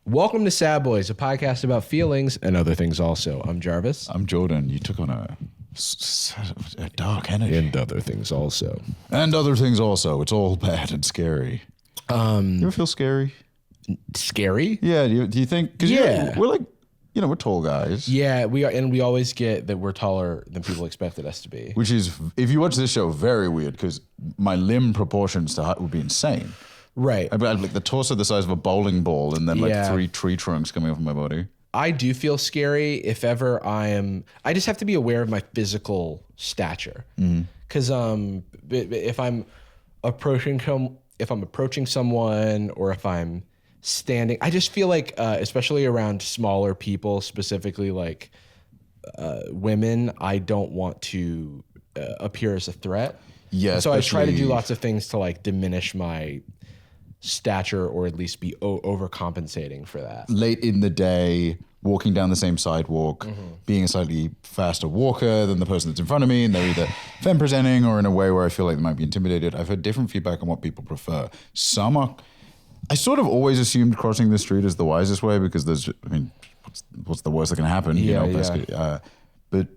Welcome to Sad Boys, a podcast about feelings and other things also. I'm Jarvis. I'm Jordan. You took on a dark energy. And other things also. And other things also. It's all bad and scary. You ever feel scary? Scary? Yeah. Do you think? Cause Yeah. we're like, we're tall guys. Yeah, we are, and we always get that we're taller than people expected us to be. Which is, if you watch this show, very weird because my limb proportions to height would be insane. Right. I'd have like the torso the size of a bowling ball and then like 3 tree trunks coming off of my body. I do feel scary if ever I just have to be aware of my physical stature. Because if I'm approaching someone or if I'm standing, I just feel like, especially around smaller people, specifically like women, I don't want to appear as a threat. Yeah. So I try to do lots of things to like diminish my stature or at least be overcompensating for that. Late in the day, walking down the same sidewalk, being a slightly faster walker than the person that's in front of me, and they're either femme presenting or in a way where I feel like they might be intimidated. I've heard different feedback on what people prefer. I sort of always assumed crossing the street is the wisest way because what's the worst that can happen? Basically. But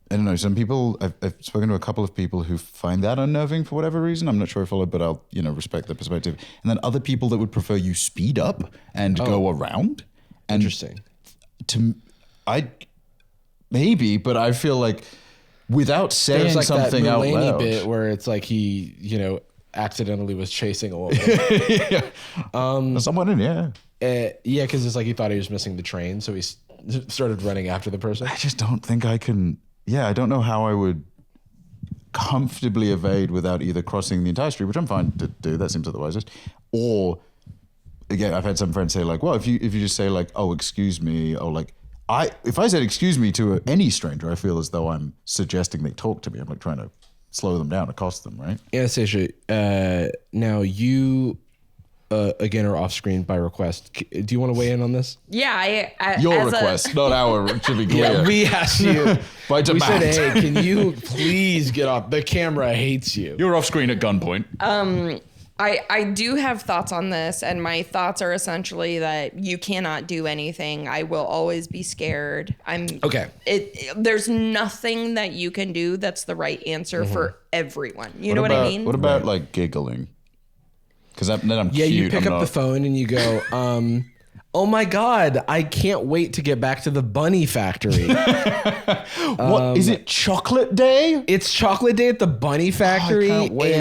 I don't know. Some people, I've spoken to a couple of people who find that unnerving for whatever reason. I'm not sure if I'll, but I'll, respect their perspective. And then other people that would prefer you speed up and go around. And Interesting. Maybe, but I feel like without saying There's like something that out Mulaney loud. bit where it's like he, accidentally was chasing a woman. There's someone in, yeah. Yeah, because it's like he thought he was missing the train, so he started running after the person. I just don't think I can. Yeah, I don't know how I would comfortably evade without either crossing the entire street, which I'm fine to do. That seems like the wisest. Or again, I've had some friends say like, well, if you just say like, oh, excuse me, or like, if I said excuse me to any stranger, I feel as though I'm suggesting they talk to me. I'm like trying to slow them down, accost them, right? Anastasia, now you again are off screen by request. Do you want to weigh in on this? Yeah, Your request, not our. Should be clear. Yeah, we asked you. By We said, demand. hey, can you please get off? The camera hates you. You're off screen at gunpoint. I do have thoughts on this, and my thoughts are essentially that you cannot do anything. I will always be scared. Okay. There's nothing that you can do that's the right answer for everyone. You know what I mean? What about like giggling? Because then I'm Yeah, cute. you pick up the phone and you go, oh my God, I can't wait to get back to the bunny factory. What is it? Chocolate day? It's chocolate day at the bunny factory, can't wait.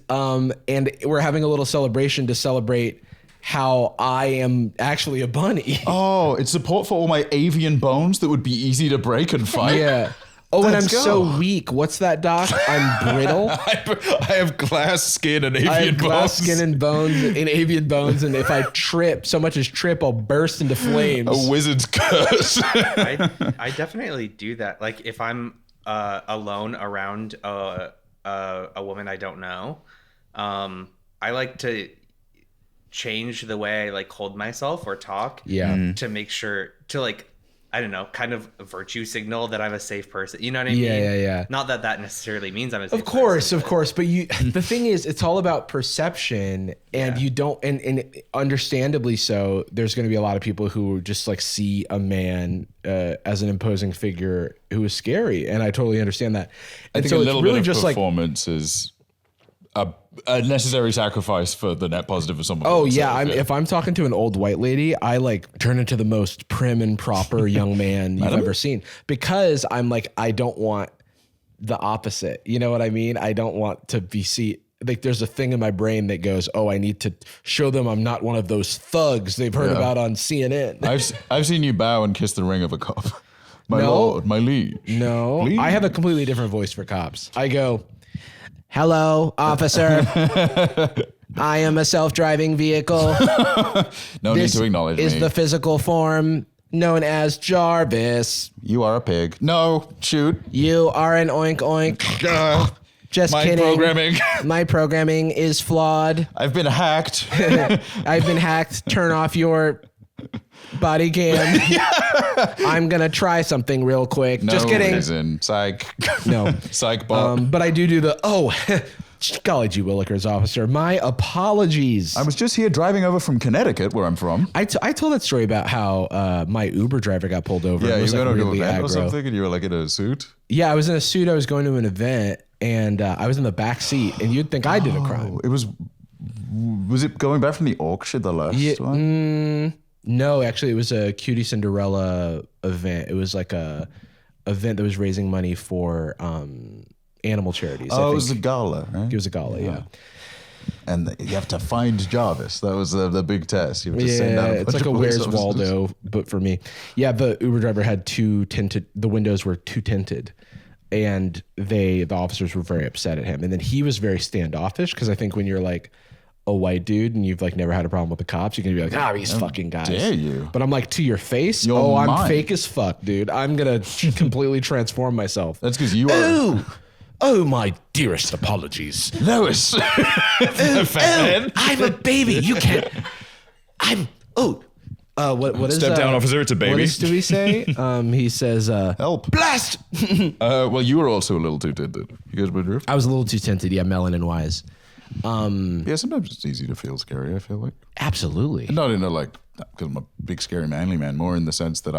and we're having a little celebration to celebrate how I am actually a bunny. Oh, it's support for all my avian bones that would be easy to break and fight. Yeah. Oh, and I'm Let's go. so weak. What's that, Doc? I'm brittle. I have glass skin and avian I have bones. glass skin and bones and avian bones, and if I trip, so much as trip, I'll burst into flames. A wizard's curse. I definitely do that. Like if I'm alone around a woman I don't know, I like to change the way I like hold myself or talk. Yeah. To make sure to like, I don't know, kind of a virtue signal that I'm a safe person. You know what I mean? Yeah. Not that necessarily means I'm a safe Of course. But the thing is, it's all about perception, and you don't, and understandably so, there's going to be a lot of people who just like see a man as an imposing figure who is scary. And I totally understand that. I And think so a it's little really bit of just like, performance is a necessary sacrifice for the net positive of someone. oh yeah, if I'm talking to an old white lady, I like turn into the most prim and proper young man you've ever seen, because I'm like, I don't want the opposite. You know what I mean? I don't want to be like there's a thing in my brain that goes, oh, I need to show them I'm not one of those thugs they've heard about on CNN. I've seen you bow and kiss the ring of a cop. My No. lord, my liege. No, Please. I have a completely different voice for cops. I go, hello, officer. I am a self-driving vehicle. No need to acknowledge is me. the physical form known as Jarvis. You are a pig. No, shoot. You are an oink oink. Just My kidding. programming. My programming is flawed. I've been hacked. I've been hacked. Turn off your body cam. I'm gonna try something real quick. No Just kidding. reason. Psych. No. Psych bot. But I do the Golly gee willikers, officer. My apologies. I was just here driving over from Connecticut, where I'm from. I told that story about how my Uber driver got pulled over. Yeah, It was, you like, went to an really event or aggro. something, and you were like in a suit. Yeah, I was in a suit. I was going to an event, and I was in the back seat, and you'd think I did a crime. It was it going back from the auction, the last one? No, actually, it was a Cutie Cinderella event. It was like a event that was raising money for animal charities. Oh, it was a gala, right? It was a gala, yeah. And you have to find Jarvis. That was the big test. You have to send out a it's bunch like of a police Where's officers. Waldo, but for me. Yeah, the Uber driver had the windows were too tinted. And the officers were very upset at him. And then he was very standoffish because I think when you're like a white dude and you've like never had a problem with the cops, you can be like, these fucking guys. Dare you? But I'm like, to your face, You're I'm mine. fake as fuck, dude. I'm gonna completely transform myself. That's because you are Oh, my dearest apologies. Lois. I'm a baby. You can't. What is Step down, officer. It's a baby. What do we say? He says, Help. blast. Well, you were also a little too tinted. You guys been drift? I was a little too tinted. Yeah, melanin wise. Yeah, sometimes it's easy to feel scary, I feel like. Absolutely. Not in a like, because I'm a big scary manly man, more in the sense that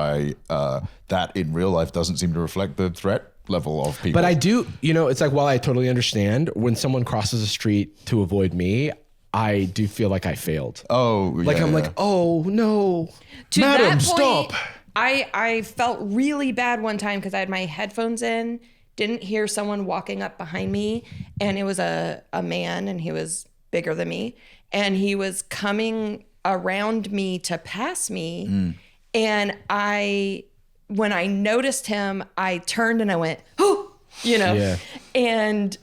that in real life doesn't seem to reflect the threat level of people. But I do, it's like, while I totally understand when someone crosses the street to avoid me, I do feel like I failed. Oh, yeah. Like, I'm like, oh no. To Madam, that point, stop. I felt really bad one time because I had my headphones in, didn't hear someone walking up behind me, and it was a man, and he was bigger than me, and he was coming around me to pass me, and when I noticed him, I turned and I went, oh, Yeah. and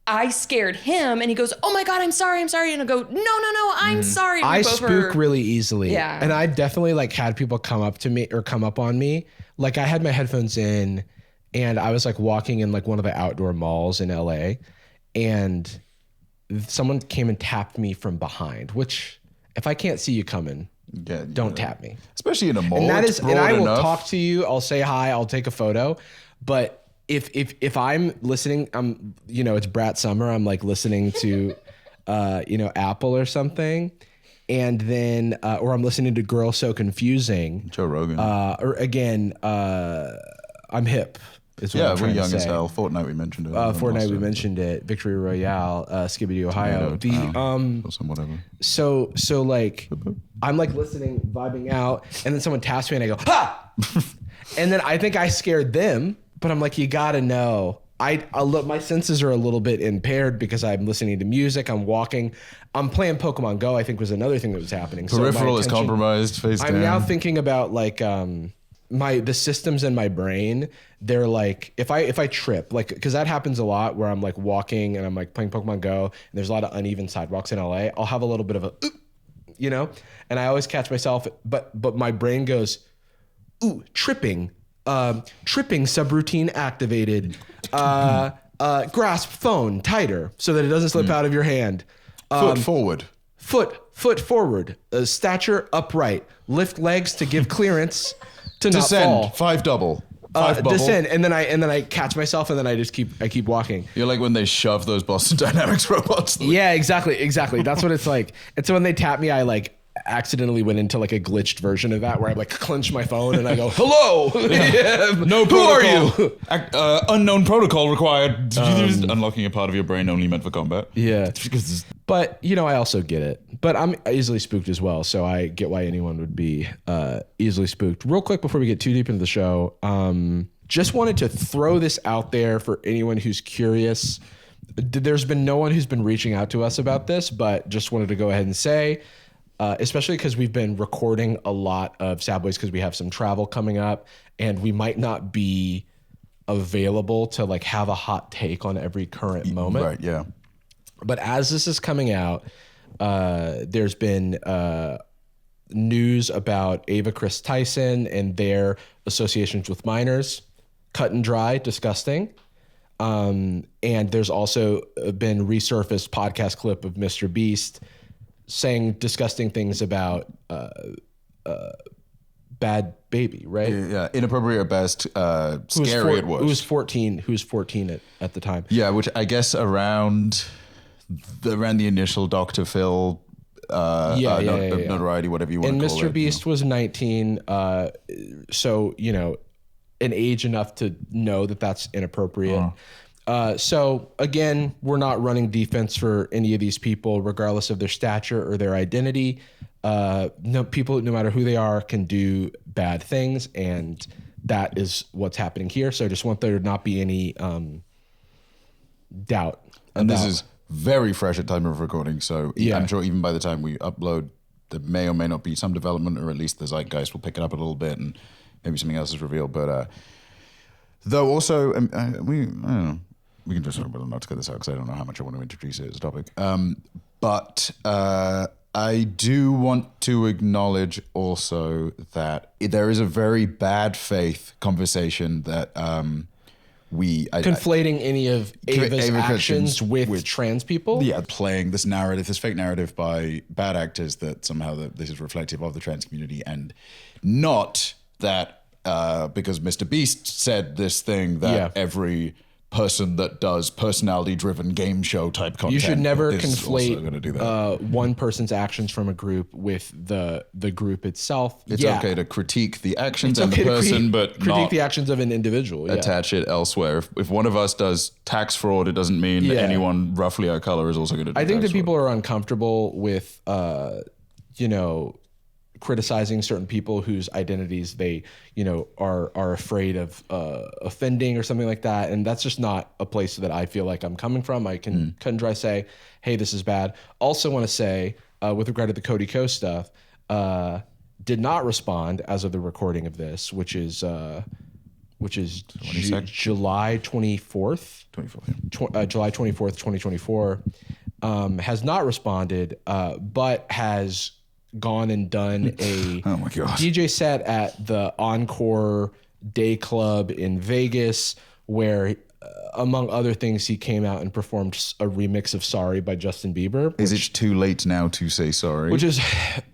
I scared him, and he goes, oh my God, I'm sorry. And I go, no, I'm sorry. We I both spook were- really easily. Yeah. And I definitely like had people come up to me or come up on me. Like I had my headphones in and I was like walking in like one of the outdoor malls in LA and someone came and tapped me from behind, which if I can't see you coming, don't tap me. Especially in a mall. And that it's is, and I broad will enough. talk to you. I'll say hi. I'll take a photo. But if I'm listening, it's Brat Summer. I'm like listening to, Apple or something, and then or I'm listening to Girl So Confusing. Joe Rogan. Or again, I'm hip. Is what I'm we're trying to young as say. hell. Fortnite, we mentioned it. Fortnite, we mentioned it. Victory Royale, Skibidi, Ohio. Or some whatever. So like I'm like listening, vibing out, and then someone taps me and I go, ha! And then I think I scared them, but I'm like, you gotta know. I look, my senses are a little bit impaired because I'm listening to music, I'm walking, I'm playing Pokemon Go, I think was another thing that was happening. So my Peripheral is attention- compromised, face I'm down. now thinking about like the systems in my brain. They're like if I trip, like because that happens a lot where I'm like walking and I'm like playing Pokemon Go and there's a lot of uneven sidewalks in LA. I'll have a little bit of a and I always catch myself, but my brain goes, ooh, tripping subroutine activated, grasp phone tighter so that it doesn't slip out of your hand. Foot forward. Foot forward, stature upright, lift legs to give clearance to not Descend. fall. 5 double. 5 bubble. Descend, and then I catch myself, and then I just keep walking. You're like when they shove those Boston Dynamics robots. Yeah, exactly. That's what it's like. And so when they tap me, I like accidentally went into like a glitched version of that where I like clench my phone and I go, hello. No Who are protocol. you? Unknown protocol required. Unlocking a part of your brain only meant for combat. Yeah. But, I also get it. But I'm easily spooked as well. So I get why anyone would be easily spooked. Real quick before we get too deep into the show, just wanted to throw this out there for anyone who's curious. There's been no one who's been reaching out to us about this, but just wanted to go ahead and say, especially because we've been recording a lot of Sad Boys because we have some travel coming up and we might not be available to like have a hot take on every current moment. Right, yeah. But as this is coming out, there's been news about Ava Chris Tyson and their associations with minors. Cut and dry, disgusting. And there's also been resurfaced podcast clip of Mr. Beast saying disgusting things about Bad Baby, right? Yeah, inappropriate at best, scary at worst. Who was 14 at the time. Yeah, which I guess around around the initial Dr. Phil notoriety, whatever you want to call it. And Mr. Beast was 19, so an age enough to know that that's inappropriate. So again, we're not running defense for any of these people, regardless of their stature or their identity. People, no matter who they are, can do bad things, and that is what's happening here. So I just want there to not be any doubt. And this is very fresh at time of recording, so I'm sure even by the time we upload, there may or may not be some development, or at least the zeitgeist will pick it up a little bit, and maybe something else is revealed. But though also, I don't know. We can just talk about it not to cut this out because I don't know how much I want to introduce it as a topic. But I do want to acknowledge also that there is a very bad faith conversation that conflating any of Ava's actions with trans people. Yeah, playing this narrative, this fake narrative by bad actors that somehow this is reflective of the trans community, and not that because Mr. Beast said this thing that every person that does personality-driven game show type content. You should never conflate one person's actions from a group with the group itself. It's okay to critique the actions of the person, but critique the actions of an individual. Attach it elsewhere. If one of us does tax fraud, it doesn't mean that anyone roughly our color is also going to do I think that fraud. people are uncomfortable with, criticizing certain people whose identities they, are afraid of offending or something like that. And that's just not a place that I feel like I'm coming from. I can cut and dry say, hey, this is bad. Also want to say, with regard to the Cody Co stuff, did not respond as of the recording of this, which is July 24th. July 24th, 2024, has not responded, but has gone and done a oh my God. DJ set at the Encore Day Club in Vegas, where among other things, he came out and performed a remix of Sorry by Justin Bieber. Is it too late now to say sorry? Which is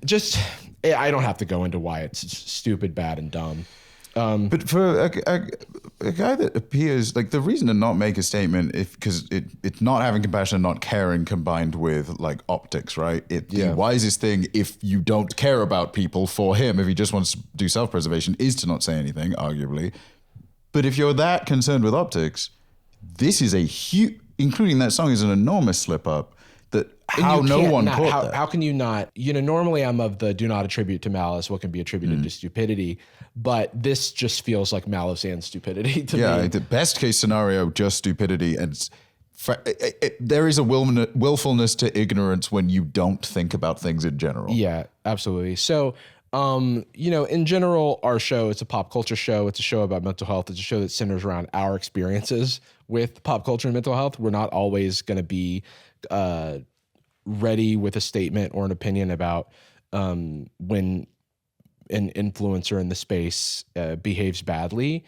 just, I don't have to go into why it's stupid, bad, and dumb. But for a guy that appears like the reason to not make a statement, because it's not having compassion and not caring combined with like optics, right? The wisest thing, if you don't care about people, for him, if he just wants to do self-preservation, is to not say anything, arguably. But if you're that concerned with optics, this is a huge, including that song, is an enormous slip up. That how no one caught that. How can you not? Normally I'm of the do not attribute to malice what can be attributed to stupidity, but this just feels like malice and stupidity to me. Yeah, the best case scenario, just stupidity, and there is a willfulness to ignorance when you don't think about things in general. Yeah, absolutely. So, in general, our show, it's a pop culture show. It's a show about mental health. It's a show that centers around our experiences with pop culture and mental health. We're not always going to be ready with a statement or an opinion about when an influencer in the space behaves badly.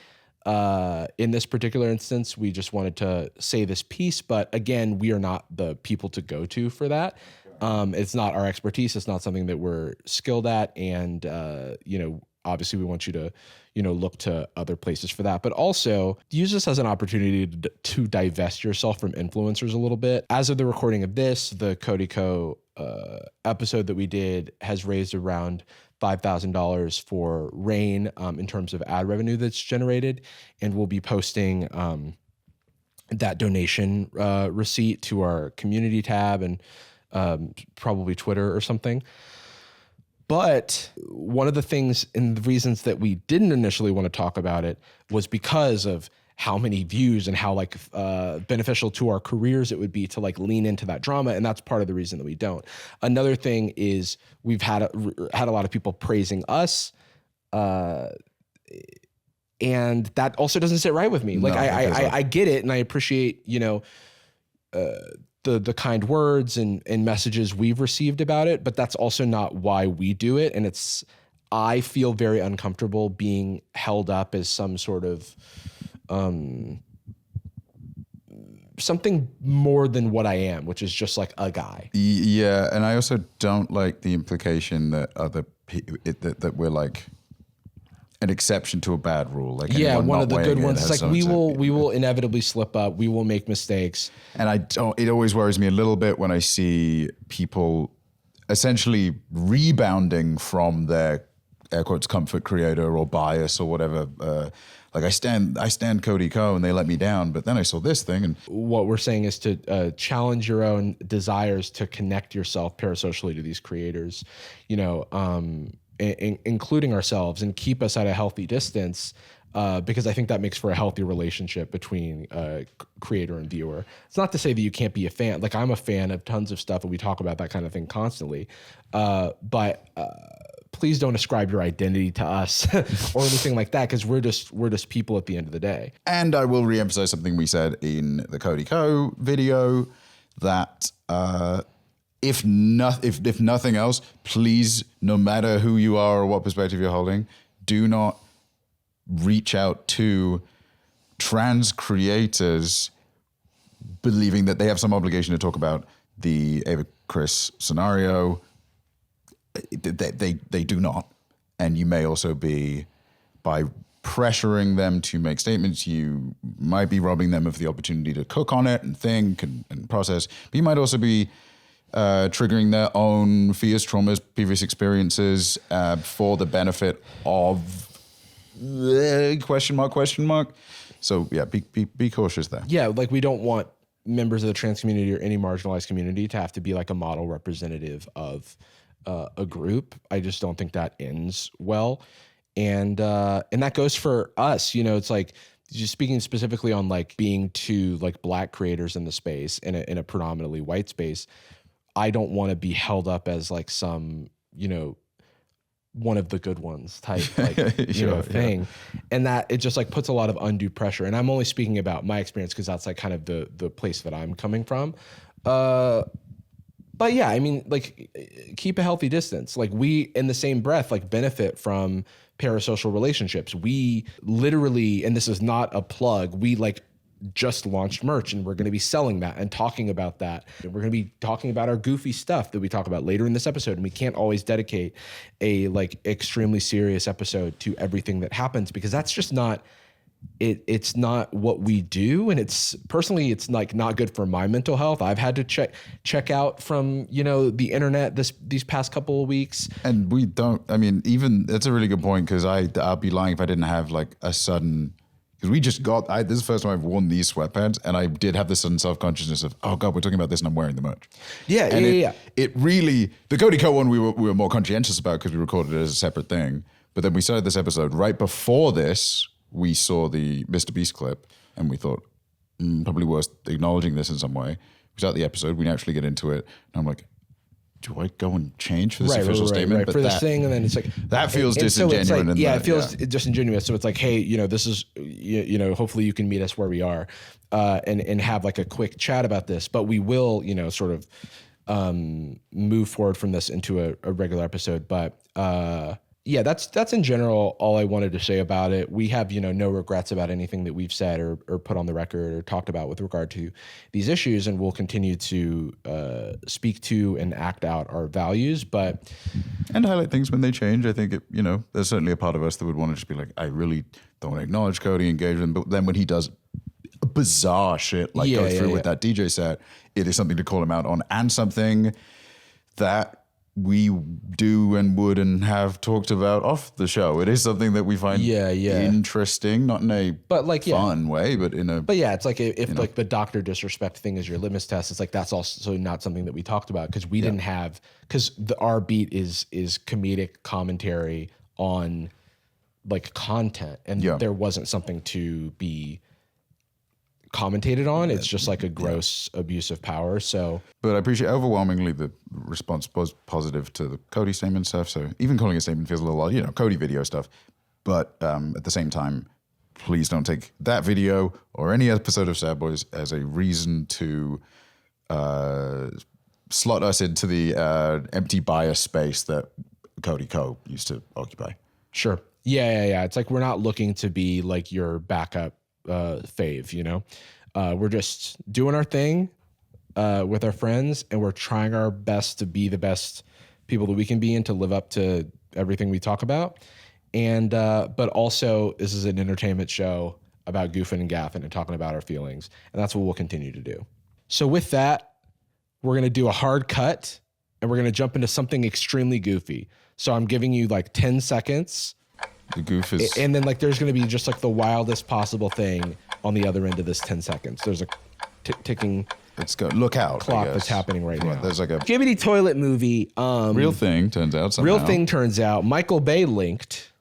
In this particular instance, we just wanted to say this piece, but again, we are not the people to go to for that. It's not our expertise. It's not something that we're skilled at. And, obviously we want you to, look to other places for that, but also use this as an opportunity to divest yourself from influencers a little bit. As of the recording of this, the Cody Co episode that we did has raised around $5,000 for Rain in terms of ad revenue that's generated. And we'll be posting that donation receipt to our community tab and probably Twitter or something. But one of the things and the reasons that we didn't initially want to talk about it was because of how many views and how beneficial to our careers it would be to lean into that drama. And that's part of the reason that we don't. Another thing is we've had a lot of people praising us. And that also doesn't sit right with me. I get it. And I appreciate, the kind words and messages we've received about it, but that's also not why we do it. And I feel very uncomfortable being held up as some sort of something more than what I am, which is just like a guy. Yeah, and I also don't like the implication that other people that we're an exception to a bad rule. Like Yeah, anyone one not of the weighing good in ones. has It's like something we will inevitably slip up. We will make mistakes. And it always worries me a little bit when I see people essentially rebounding from their air quotes comfort creator or bias or whatever. Like I stand Cody Co and they let me down, but then I saw this thing and What we're saying is to challenge your own desires to connect yourself parasocially to these creators, you know, including ourselves, and keep us at a healthy distance. Because I think that makes for a healthy relationship between creator and viewer. It's not to say that you can't be a fan. Like I'm a fan of tons of stuff and we talk about that kind of thing constantly. But please don't ascribe your identity to us or anything like that, because we're just people at the end of the day. And I will reemphasize something we said in the Cody Co video, that if nothing else, please, no matter who you are or what perspective you're holding, do not reach out to trans creators believing that they have some obligation to talk about the Ava Kris scenario. They do not. And you may also be, by pressuring them to make statements, you might be robbing them of the opportunity to cook on it and think and process. But you might also be triggering their own fears, traumas, previous experiences for the benefit of question mark. So yeah, be cautious there. Yeah, like we don't want members of the trans community or any marginalized community to have to be like a model representative of a group. I just don't think that ends well. And that goes for us. You know, it's like, just speaking specifically on like being two like Black creators in the space in a predominantly white space, I don't want to be held up as like some, you know, one of the good ones type, like, you know, thing. Yeah. And that it just like puts a lot of undue pressure. And I'm only speaking about my experience because that's like kind of the place that I'm coming from. But yeah, I mean, like, keep a healthy distance. Like, we, in the same breath, like, benefit from parasocial relationships. We literally, and this is not a plug, we like just launched merch and we're going to be selling that and talking about that. And we're going to be talking about our goofy stuff that we talk about later in this episode. And we can't always dedicate a like extremely serious episode to everything that happens, because that's just not it's not what we do. And it's personally, it's like not good for my mental health. I've had to check out from, you know, the internet these past couple of weeks. And we don't, I mean, even that's a really good point, because I'll be lying if I didn't have like a sudden, because we just got, this is the first time I've worn these sweatpants, and I did have this sudden self-consciousness of, oh God, we're talking about this and I'm wearing the merch. Yeah, and it really, the Cody Co one we were more conscientious about because we recorded it as a separate thing. But then we started this episode right before this. We saw the Mr. Beast clip and we thought, probably worth acknowledging this in some way. We start the episode, we naturally get into it, and I'm like, do I go and change for this official statement? Right, but for this thing, and then it's like that feels disingenuous. So like, it feels disingenuous. So it's like, hey, you know, this is, you know, hopefully you can meet us where we are, and have like a quick chat about this. But we will, you know, sort of move forward from this into a regular episode. But yeah, that's in general all I wanted to say about it. We have, you know, no regrets about anything that we've said or put on the record or talked about with regard to these issues, and we'll continue to speak to and act out our values, and highlight things when they change. I think you know, there's certainly a part of us that would want to just be like, I really don't want to acknowledge Cody, engage with him, but then when he does bizarre shit like go through with that DJ set, it is something to call him out on, and something that we do and would and have talked about off the show. It is something that we find interesting, not in a fun way, but in a... But yeah, it's like if like the doctor disrespect thing is your litmus test, it's like that's also not something that we talked about, because we didn't have... Because our beat is comedic commentary on like content, and there wasn't something to be commentated on. It's just like a gross abuse of power. So, but I appreciate overwhelmingly the response was positive to the Cody statement stuff. So even calling a statement feels a little odd, you know, Cody video stuff. But at the same time, please don't take that video or any episode of Sad Boys as a reason to slot us into the empty bias space that Cody Co used to occupy. Sure. Yeah. It's like we're not looking to be like your backup fave, you know. We're just doing our thing with our friends, and we're trying our best to be the best people that we can be and to live up to everything we talk about. And but also this is an entertainment show about goofing and gaffing and talking about our feelings. And that's what we'll continue to do. So with that, we're going to do a hard cut and we're going to jump into something extremely goofy. So I'm giving you like 10 seconds. The goof is... And then like there's going to be just like the wildest possible thing on the other end of this 10 seconds. There's a ticking... Let's go. Look out. Clock that's happening right now. There's like a Skibidi toilet movie. real thing, turns out. Somehow. Real thing turns out. Michael Bay linked.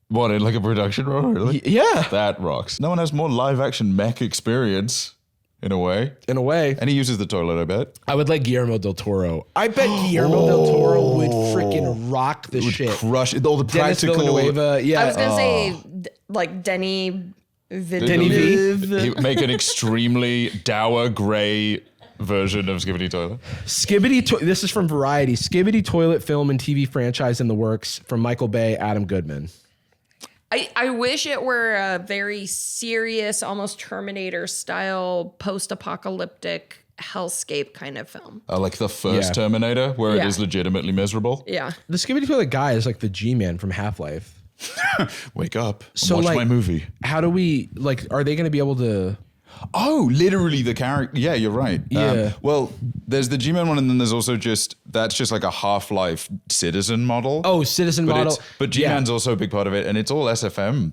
What, in like a production role? Really? Yeah. That rocks. No one has more live action mech experience, in a way. In a way. And he uses the toilet, I bet. I would like Guillermo del Toro. I bet Guillermo del Toro would freaking rock the shit. Crush it. All the Dennis practical. Villanueva. Yeah. I was gonna say like Denny Denny V. He would make an extremely dour gray version of Skibidi Toilet. This is from Variety. Skibidi toilet film and TV franchise in the works from Michael Bay, Adam Goodman. I wish it were a very serious, almost Terminator style, post-apocalyptic hellscape kind of film. Like the first Terminator, where it Yeah. is legitimately miserable. Yeah. The Skibidi toilet guy is like the G-Man from Half-Life. Wake up. So, Watch like, my movie. How do we, like, are they going to be able to... Oh, literally the character. Yeah, you're right. Yeah. Well, there's the G-Man one, and then there's also that's just like a Half-Life Citizen model. Oh, Citizen model. But G-Man's also a big part of it, and it's all SFM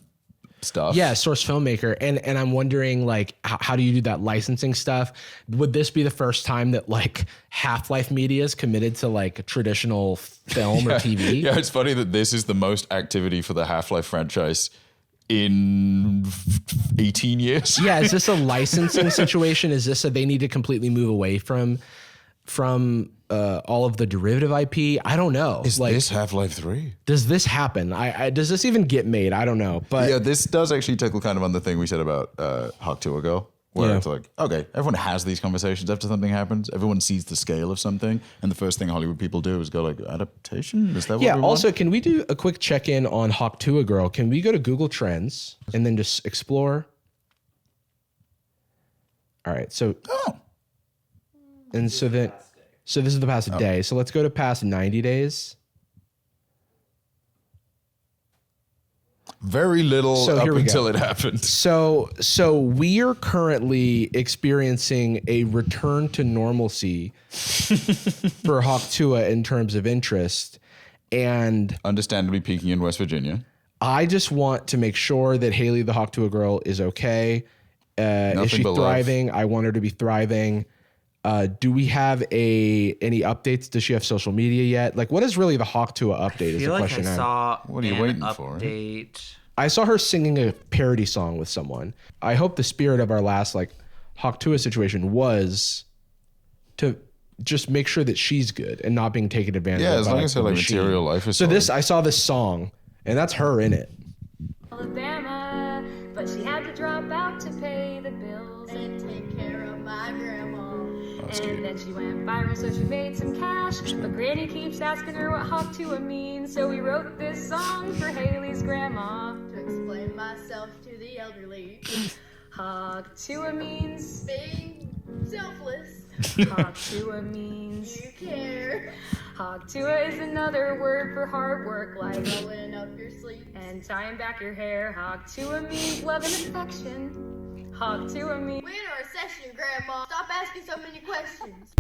stuff. Yeah, source filmmaker. And I'm wondering, like, how do you do that licensing stuff? Would this be the first time that, like, Half-Life Media is committed to, like, traditional film or TV? Yeah, it's funny that this is the most activity for the Half-Life franchise in 18 years. Yeah, is this a licensing situation? Is this they need to completely move away from all of the derivative IP? I don't know. Is this Half-Life 3? Does this happen? Does this even get made? I don't know. But Yeah, this does actually tackle kind of on the thing we said about Hawk Tuah Girl, where Yeah. it's like, okay, everyone has these conversations after something happens. Everyone sees the scale of something, and the first thing Hollywood people do is go like, adaptation? Is that what yeah, we want? also, can we do a quick check-in on Hawk Tuah Girl? Can we go to Google Trends and then just explore? All right, so... Oh. And so then... So this is the past day. So let's go to past 90 days. Very little So up here we until go. it happened. So we are currently experiencing a return to normalcy for Hawk Tuah in terms of interest. And Understandably peaking in West Virginia. I just want to make sure that Hailey, the Hawk Tuah girl, is okay. Is she but love. thriving? I want her to be thriving. Do we have any updates? Does she have social media yet? Like, what is really the Hawk Tuah update? I Is feel the like I question. saw What are you an waiting for? update. I saw her singing a parody song with someone. I hope the spirit of our last like Hawk Tuah situation was to just make sure that she's good and not being taken advantage of. Yeah, as by, long as her the like machine. material life is So solid. I saw this song, and that's her in it. Alabama, but she had to drop out to pay the bills and take care of my grandma. and then she went viral, so she made some cash. But Granny keeps asking her what Hawk Tuah means, so we wrote this song for Hailey's grandma. To explain myself to the elderly. Hawk Tuah means Being selfless. Hawk Tuah means You care. Hawk Tuah is another word for hard work, like Rolling up your sleeves. and tying back your hair. Hawk Tuah means love and affection. Hawk Tuah means We're in a recession, Grandma. Stop asking so many questions.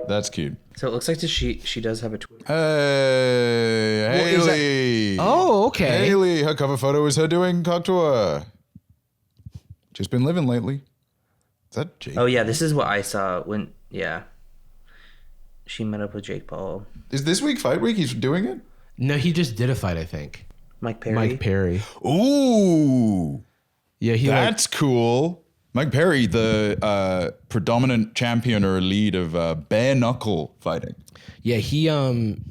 That's cute. So it looks like she does have a Twitter. Hey, is that- Hailey. Oh, okay. Hailey, her cover photo is her doing Hawk Tuah. Just been living lately. Is that Jake? Oh yeah, this is what I saw when she met up with Jake Paul, Is this week fight week? He's doing it? No, he just did a fight, I think. Mike Perry. Mike Perry. Ooh. Yeah, That's cool. Mike Perry, the predominant champion or lead of bare knuckle fighting. Yeah, he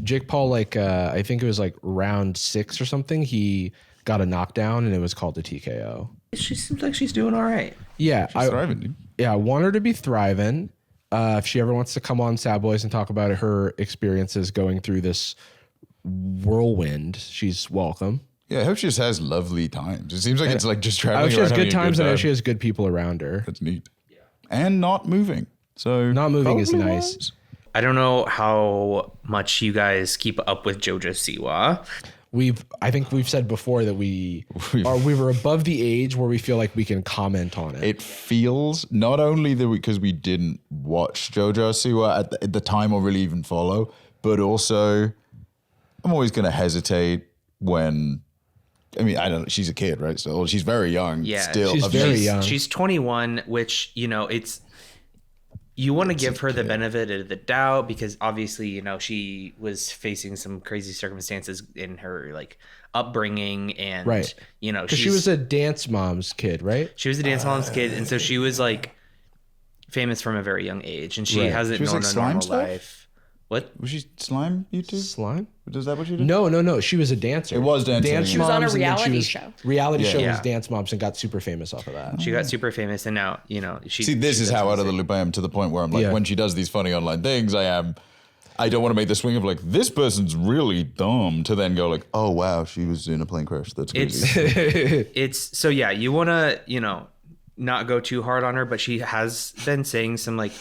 Jake Paul, like I think it was like round 6 or something. He got a knockdown and it was called a TKO. She seems like she's doing all right. Yeah, She's thriving, dude. I want her to be thriving. If she ever wants to come on Sad Boys and talk about her experiences going through this whirlwind, she's welcome. Yeah, I hope she just has lovely times. It seems like it's like just I traveling hope she has around having good a times and I time. hope she has good people around her. That's neat. Yeah. And not moving. So Not moving is probably nice. wise. I don't know how much you guys keep up with JoJo Siwa. I think we've said before that we were above the age where we feel like we can comment on it. It feels not only that because we didn't watch JoJo Siwa at the time or really even follow, but also I'm always going to hesitate when, I mean, I don't know, she's a kid, right? So she's very young. Yeah, still. She's very young. She's 21, which, you want to give her the benefit of the doubt because obviously, she was facing some crazy circumstances in her like upbringing and, right. Because she was a dance mom's kid, right? She was a dance mom's kid. And so she was like famous from a very young age and she hasn't known a normal life. What? Was she slime YouTube? Slime? Is that what she did? No. She was a dancer. It was dancing. Dance She was on a Moms, and then reality show. Reality show Yeah. was Dance Moms and got super famous off of that. She got super famous and now, she... See, this she is does how out of the music. loop I am to the point where I'm like, Yeah. when she does these funny online things, I don't want to make the swing of like, this person's really dumb to then go like, oh, wow, she was in a plane crash. That's crazy. So yeah, you want to, not go too hard on her, but she has been saying some like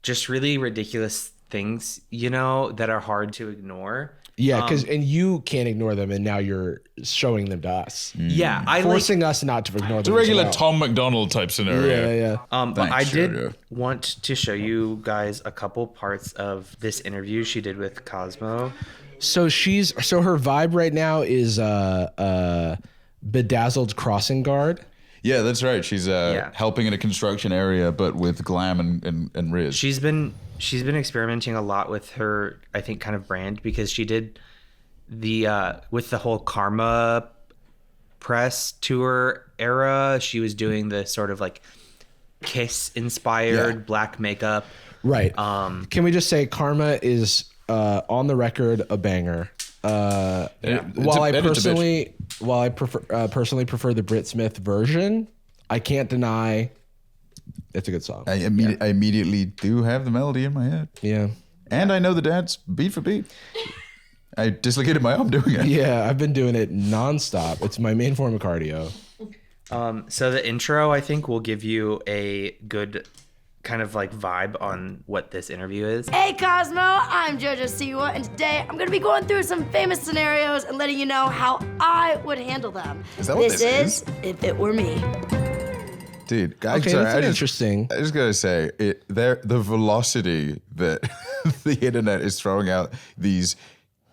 just really ridiculous things, that are hard to ignore. Yeah, and you can't ignore them, and now you're showing them to us. Yeah, I Forcing us not to ignore It's a them. regular as well. Tom McDonald type scenario. Yeah. But I Thanks, did JoJo. want to show you guys a couple parts of this interview she did with Cosmo. So her vibe right now is bedazzled crossing guard. Yeah, that's right. She's helping in a construction area, but with glam and riz. She's been experimenting a lot with her, I think, kind of brand because she did with the whole Karma press tour era. She was doing the sort of like Kiss inspired black makeup. Right. Can we just say Karma is on the record a personally prefer the Brit Smith version, I can't deny it's a good song. I immediately do have the melody in my head. Yeah. And I know the dance beat for beat. I dislocated my arm doing it. Yeah, I've been doing it nonstop. It's my main form of cardio. So the intro, I think, will give you a good kind of like vibe on what this interview is. Hey Cosmo, I'm JoJo Siwa, and today I'm gonna be going through some famous scenarios and letting you know how I would handle them. Is that what this is? If it were me. Dude, Okay, that's interesting. I just gotta say, the velocity that the internet is throwing out these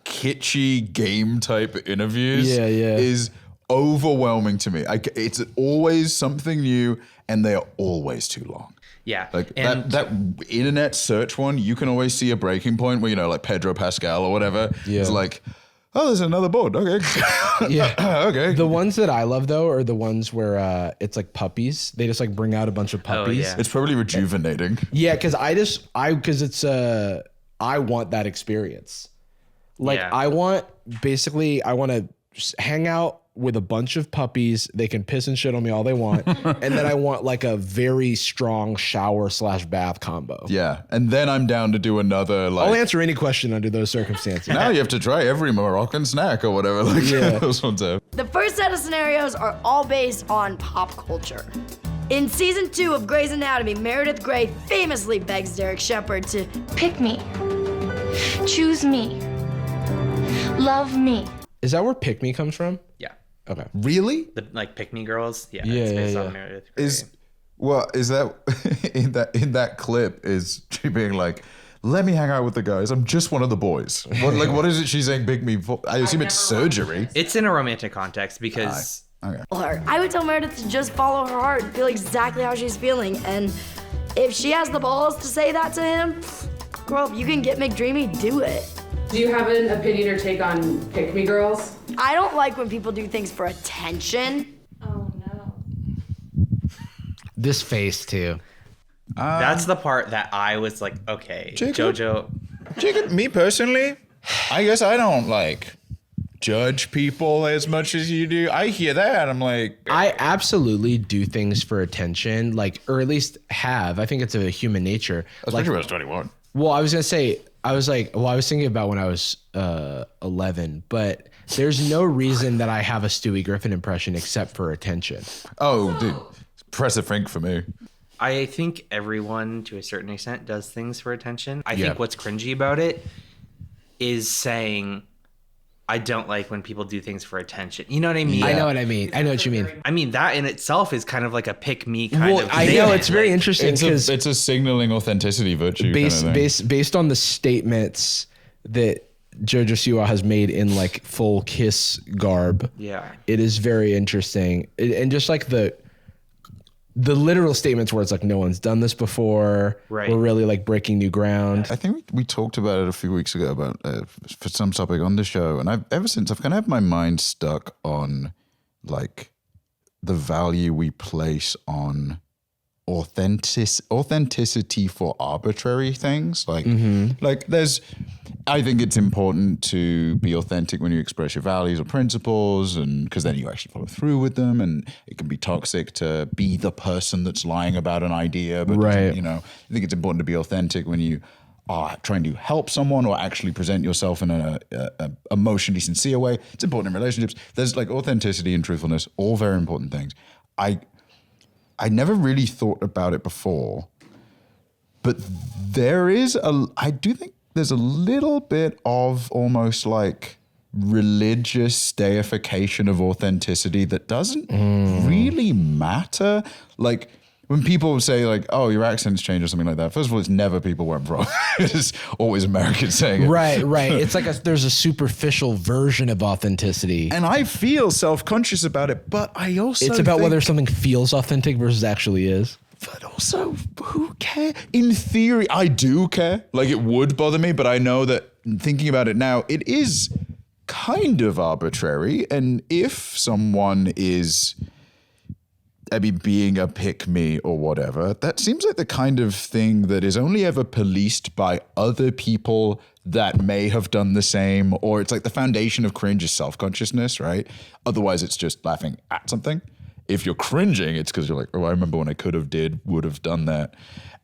kitschy game type interviews is overwhelming to me. It's always something new, and they are always too long. Yeah. Like that internet search one, you can always see a breaking point where, like Pedro Pascal or whatever is like, oh, there's another board. Okay. Yeah. Okay. The ones that I love though are the ones where it's like puppies. They just like bring out a bunch of puppies. yeah. It's probably rejuvenating. Yeah, because I want that experience. Like I want to hang out with a bunch of puppies. They can piss and shit on me all they want. And then I want like a very strong shower/bath combo. Yeah. And then I'm down to do another like. I'll answer any question under those circumstances. Now you have to try every Moroccan snack or whatever. Like those ones have. The first set of scenarios are all based on pop culture. In season 2 of Grey's Anatomy, Meredith Grey famously begs Derek Shepherd to Pick me. Choose me. Love me. Is that where Pick Me comes from? Yeah. Okay. Really? The like Pick Me Girls. Yeah. Yeah, It's based yeah, on yeah. Meredith Grey. Is that in that clip is she being like, let me hang out with the guys. I'm just one of the boys. What is it she's saying pick me for? I assume it's surgery. It's in a romantic context because Okay. her. I would tell Meredith to just follow her heart and feel exactly how she's feeling. And if she has the balls to say that to him, girl, if you can get McDreamy, do it. Do you have an opinion or take on Pick Me Girls? I don't like when people do things for attention. Oh no. This face too. that's the part that I was like, okay, Jacob? JoJo. Me personally, I guess I don't like judge people as much as you do. I hear that. I'm like, I absolutely do things for attention, like, or at least have. I think it's a human nature. especially when I was 21. Well, I was gonna say, I was thinking about when I was 11, but there's no reason that I have a Stewie Griffin impression except for attention. Oh, dude, press a Frank for me. I think everyone, to a certain extent, does things for attention. I think what's cringy about it is saying, I don't like when people do things for attention. You know what I mean? I know what I mean. I know what you mean. I mean, that in itself is kind of like a pick me kind of I know statement. it's very Like, interesting because It's a signaling authenticity virtue. based on the statements that JoJo Siwa has made in like full Kiss garb. Yeah. It is very interesting. And just like the literal statements where it's like, no one's done this before. Right. We're really like breaking new ground. I think we talked about it a few weeks ago about for some topic on the show, and ever since I've kind of had my mind stuck on like the value we place on authenticity for arbitrary things. Like I think it's important to be authentic when you express your values or principles, and because then you actually follow through with them. And it can be toxic to be the person that's lying about an idea, but Right. you know, I think it's important to be authentic when you are trying to help someone or actually present yourself in a emotionally sincere way. It's important in relationships. There's like authenticity and truthfulness, all very important things. I never really thought about it before, but I do think there's a little bit of almost like religious deification of authenticity that doesn't really matter. Like when people say like, oh, your accent's changed or something like that. First of all, it's never people where I'm from. It's always Americans saying it. Right. It's like there's a superficial version of authenticity. And I feel self-conscious about it, but I also It's about think, whether something feels authentic versus actually is. but also, who cares? In theory, I do care. Like it would bother me, but I know that thinking about it now, it is kind of arbitrary. And if someone is, being a pick-me or whatever, that seems like the kind of thing that is only ever policed by other people that may have done the same, or it's like the foundation of cringe is self-consciousness, right? Otherwise, it's just laughing at something. If you're cringing, it's because you're like, oh, I remember when I would have done that.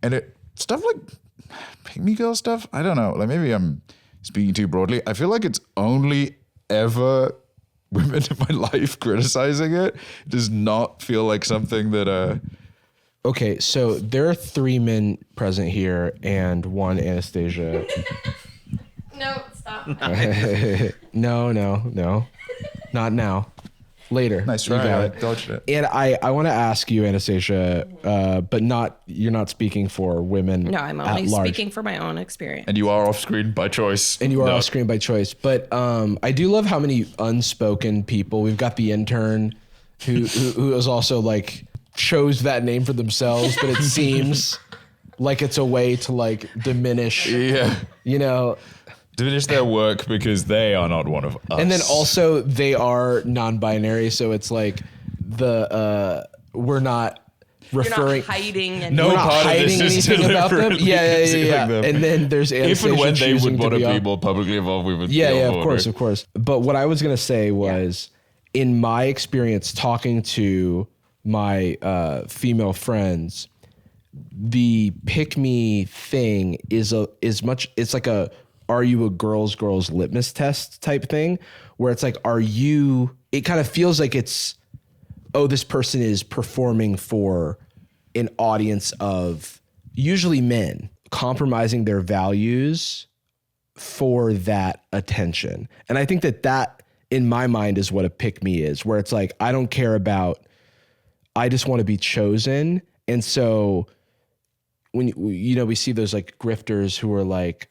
And stuff like pick-me girl stuff, I don't know. Like maybe I'm speaking too broadly. I feel like it's only ever women in my life criticizing it. It does not feel like something that Okay, so there are 3 men present here and 1 Anastasia. No, stop. No. Not now. Later. nice You try. got I it. dodged it. And I want to ask you, Anastasia, but you're not speaking for women. No, I'm at only large. speaking for my own experience. And you are off screen by choice. And you are off screen by choice. But I do love how many unspoken people. We've got the intern who is also like chose that name for themselves, but it seems like it's a way to like diminish, diminish their work because they are not one of us. And then also they are non-binary, so it's like we're not referring. You're not hiding and No we're not part of hiding this is anything about them. deliberately Yeah. concealing them. And then there's if Anastasia and when they choosing would want to be to on- people publicly involved, we would. Yeah, be on of board, course. But what I was gonna say was, in my experience talking to my female friends, the pick me thing is it's like a are you a girl's litmus test type thing, where it's like, it kind of feels like it's, oh, this person is performing for an audience of usually men, compromising their values for that attention. And I think that in my mind is what a pick me is, where it's like, I don't care about, I just want to be chosen. And so when we see those like grifters who are like,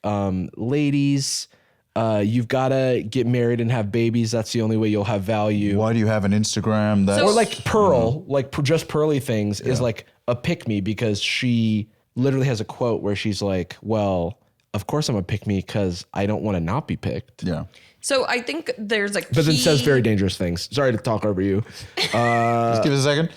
ladies, you've got to get married and have babies. That's the only way you'll have value. Why do you have an Instagram? That's, Or like Pearl, just Pearly things is like a pick me, because she literally has a quote where she's like, well, of course I'm a pick me because I don't want to not be picked. Yeah. So I think there's a key, But then says very dangerous things. Sorry to talk over you. Just give us a second.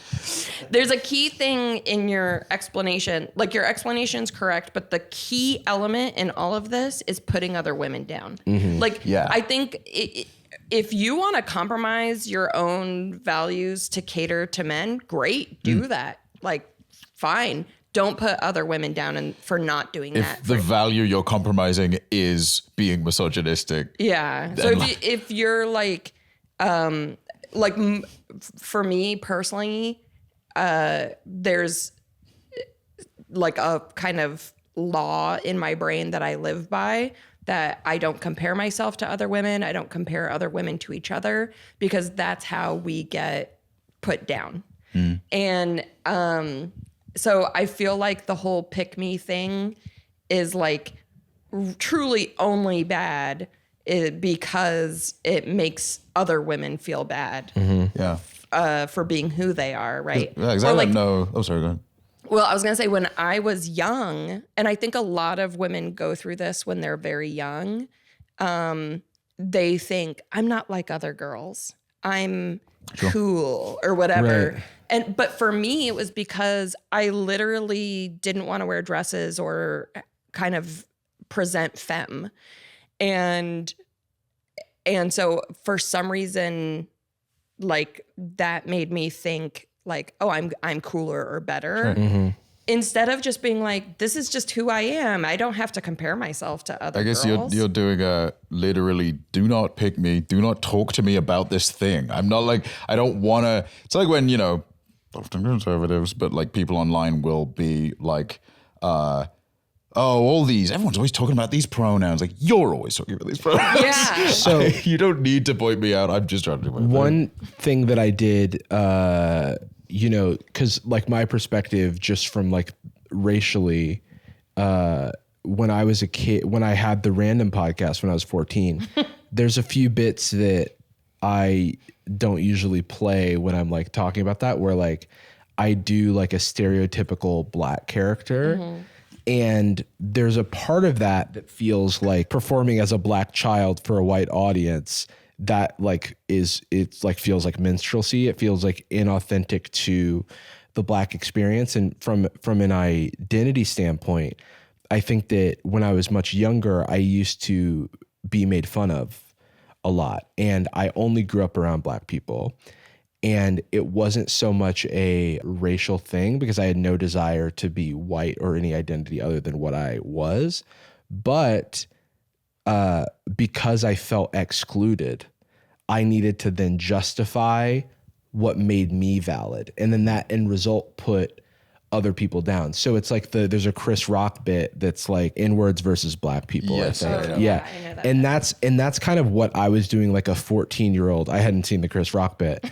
there's a key thing in your explanation. Like your explanation's correct, but the key element in all of this is putting other women down. Like, Yeah. I think if you want to compromise your own values to cater to men, great, do that. Like, fine. Don't put other women down for not doing that. If the value you're compromising is being misogynistic. Yeah. So if you're like for me personally, there's like a kind of law in my brain that I live by that I don't compare myself to other women. I don't compare other women to each other, because that's how we get put down. And so I feel like the whole pick me thing is like truly only bad because it makes other women feel bad for being who they are, right? Yeah, exactly. Like, Oh, sorry, go ahead. well, I was going to say, when I was young, and I think a lot of women go through this when they're very young, they think, I'm not like other girls. I'm cool or whatever. Right. But for me, it was because I literally didn't want to wear dresses or kind of present femme. And so for some reason, like, that made me think like, oh, I'm cooler or better. Sure. Instead of just being like, this is just who I am. I don't have to compare myself to other girls. I guess you're doing a literally, do not pick me, do not talk to me about this thing. I'm not like, I don't want to. It's like when, often conservatives, but like people online will be like, everyone's always talking about these pronouns. Like, you're always talking about these pronouns. Yeah. So you don't need to point me out. I'm just trying to do my one thing that I did, because like my perspective just from like racially, when I was a kid, when I had the random podcast when I was 14, there's a few bits that I don't usually play when I'm like talking about that, where like I do like a stereotypical black character. And there's a part of that feels like performing as a black child for a white audience that like feels like minstrelsy. It feels like inauthentic to the black experience. And from an identity standpoint, I think that when I was much younger, I used to be made fun of a lot. And I only grew up around black people. And it wasn't so much a racial thing because I had no desire to be white or any identity other than what I was. But because I felt excluded, I needed to then justify what made me valid. And then that end result put other people down. So it's like there's a Chris Rock bit that's like N-words versus black people. Yes, I think. I know that. And that's kind of what I was doing, like a 14-year-old. I hadn't seen the Chris Rock bit.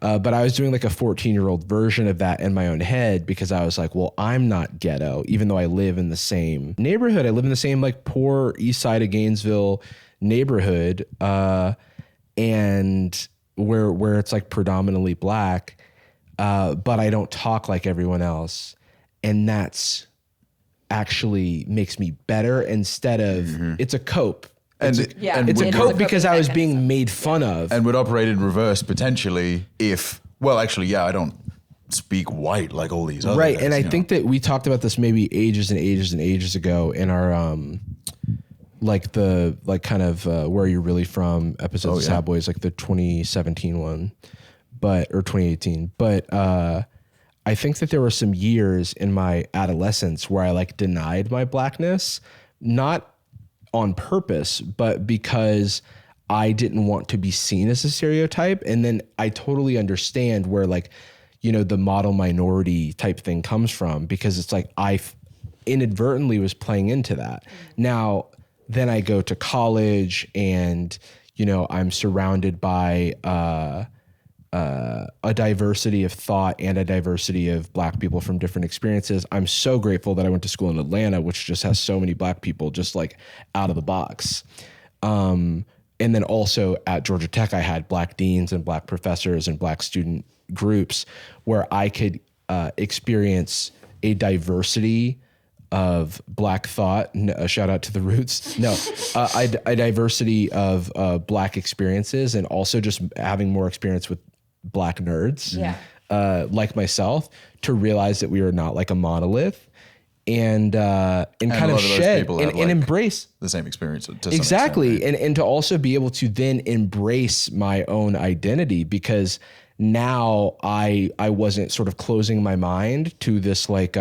But I was doing like a 14-year-old version of that in my own head because I was like, well, I'm not ghetto, even though I live in the same neighborhood. I live in the same like poor east side of Gainesville neighborhood, and where it's like predominantly black, but I don't talk like everyone else. And that's actually makes me better instead of, it's a cope. And It's a cope because I was being made fun of. And would operate in reverse potentially if, well, actually, yeah, I don't speak white like all these other right. guys, And I think that we talked about this maybe ages and ages and ages ago in our where you're really from episodes of Sad Boys, like the 2017 one, or 2018. But I think that there were some years in my adolescence where I like denied my blackness, not on purpose, but because I didn't want to be seen as a stereotype. And then I totally understand where like, the model minority type thing comes from, because it's like I inadvertently was playing into that. Now, then I go to college and, I'm surrounded by a diversity of thought and a diversity of black people from different experiences. I'm so grateful that I went to school in Atlanta, which just has so many black people just like out of the box. And then also at Georgia Tech, I had black deans and black professors and black student groups where I could experience a diversity of black thought. A shout out to the Roots. A diversity of black experiences, and also just having more experience with black nerds, like myself, to realize that we are not like a monolith, and kind of shed and embrace the same experience. Exactly. And to also be able to then embrace my own identity, because now I wasn't sort of closing my mind to this like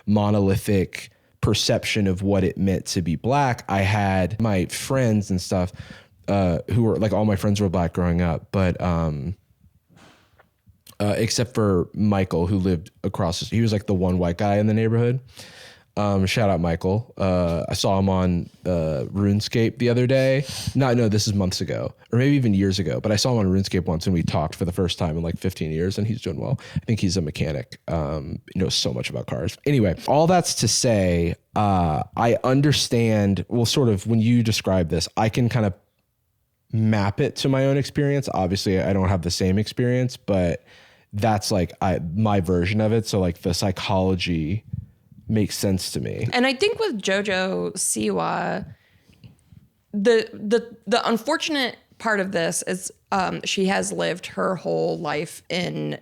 monolithic perception of what it meant to be black. I had my friends and stuff who were like, all my friends were black growing up, but except for Michael, who lived across. He was like the one white guy in the neighborhood. Shout out Michael. I saw him on RuneScape the other day. No, this is months ago, or maybe even years ago. But I saw him on RuneScape once, and we talked for the first time in like 15 years, and he's doing well. I think he's a mechanic. Knows so much about cars. Anyway, all that's to say, I understand. Well, sort of when you describe this, I can kind of map it to my own experience. Obviously, I don't have the same experience, but that's like my version of it. So like the psychology makes sense to me. And I think with JoJo Siwa, the unfortunate part of this is she has lived her whole life in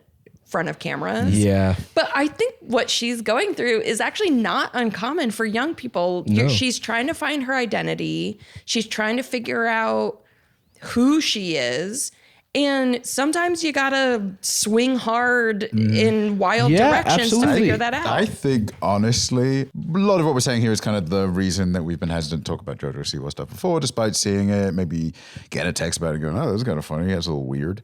front of cameras. Yeah. But I think what she's going through is actually not uncommon for young people. No. She's trying to find her identity. She's trying to figure out who she is. And sometimes you gotta swing hard in wild directions to figure that out. I think, honestly, a lot of what we're saying here is kind of the reason that we've been hesitant to talk about JoJo Siwa stuff before, despite seeing it, maybe getting a text about it going, oh, this is kind of funny. It's a little weird.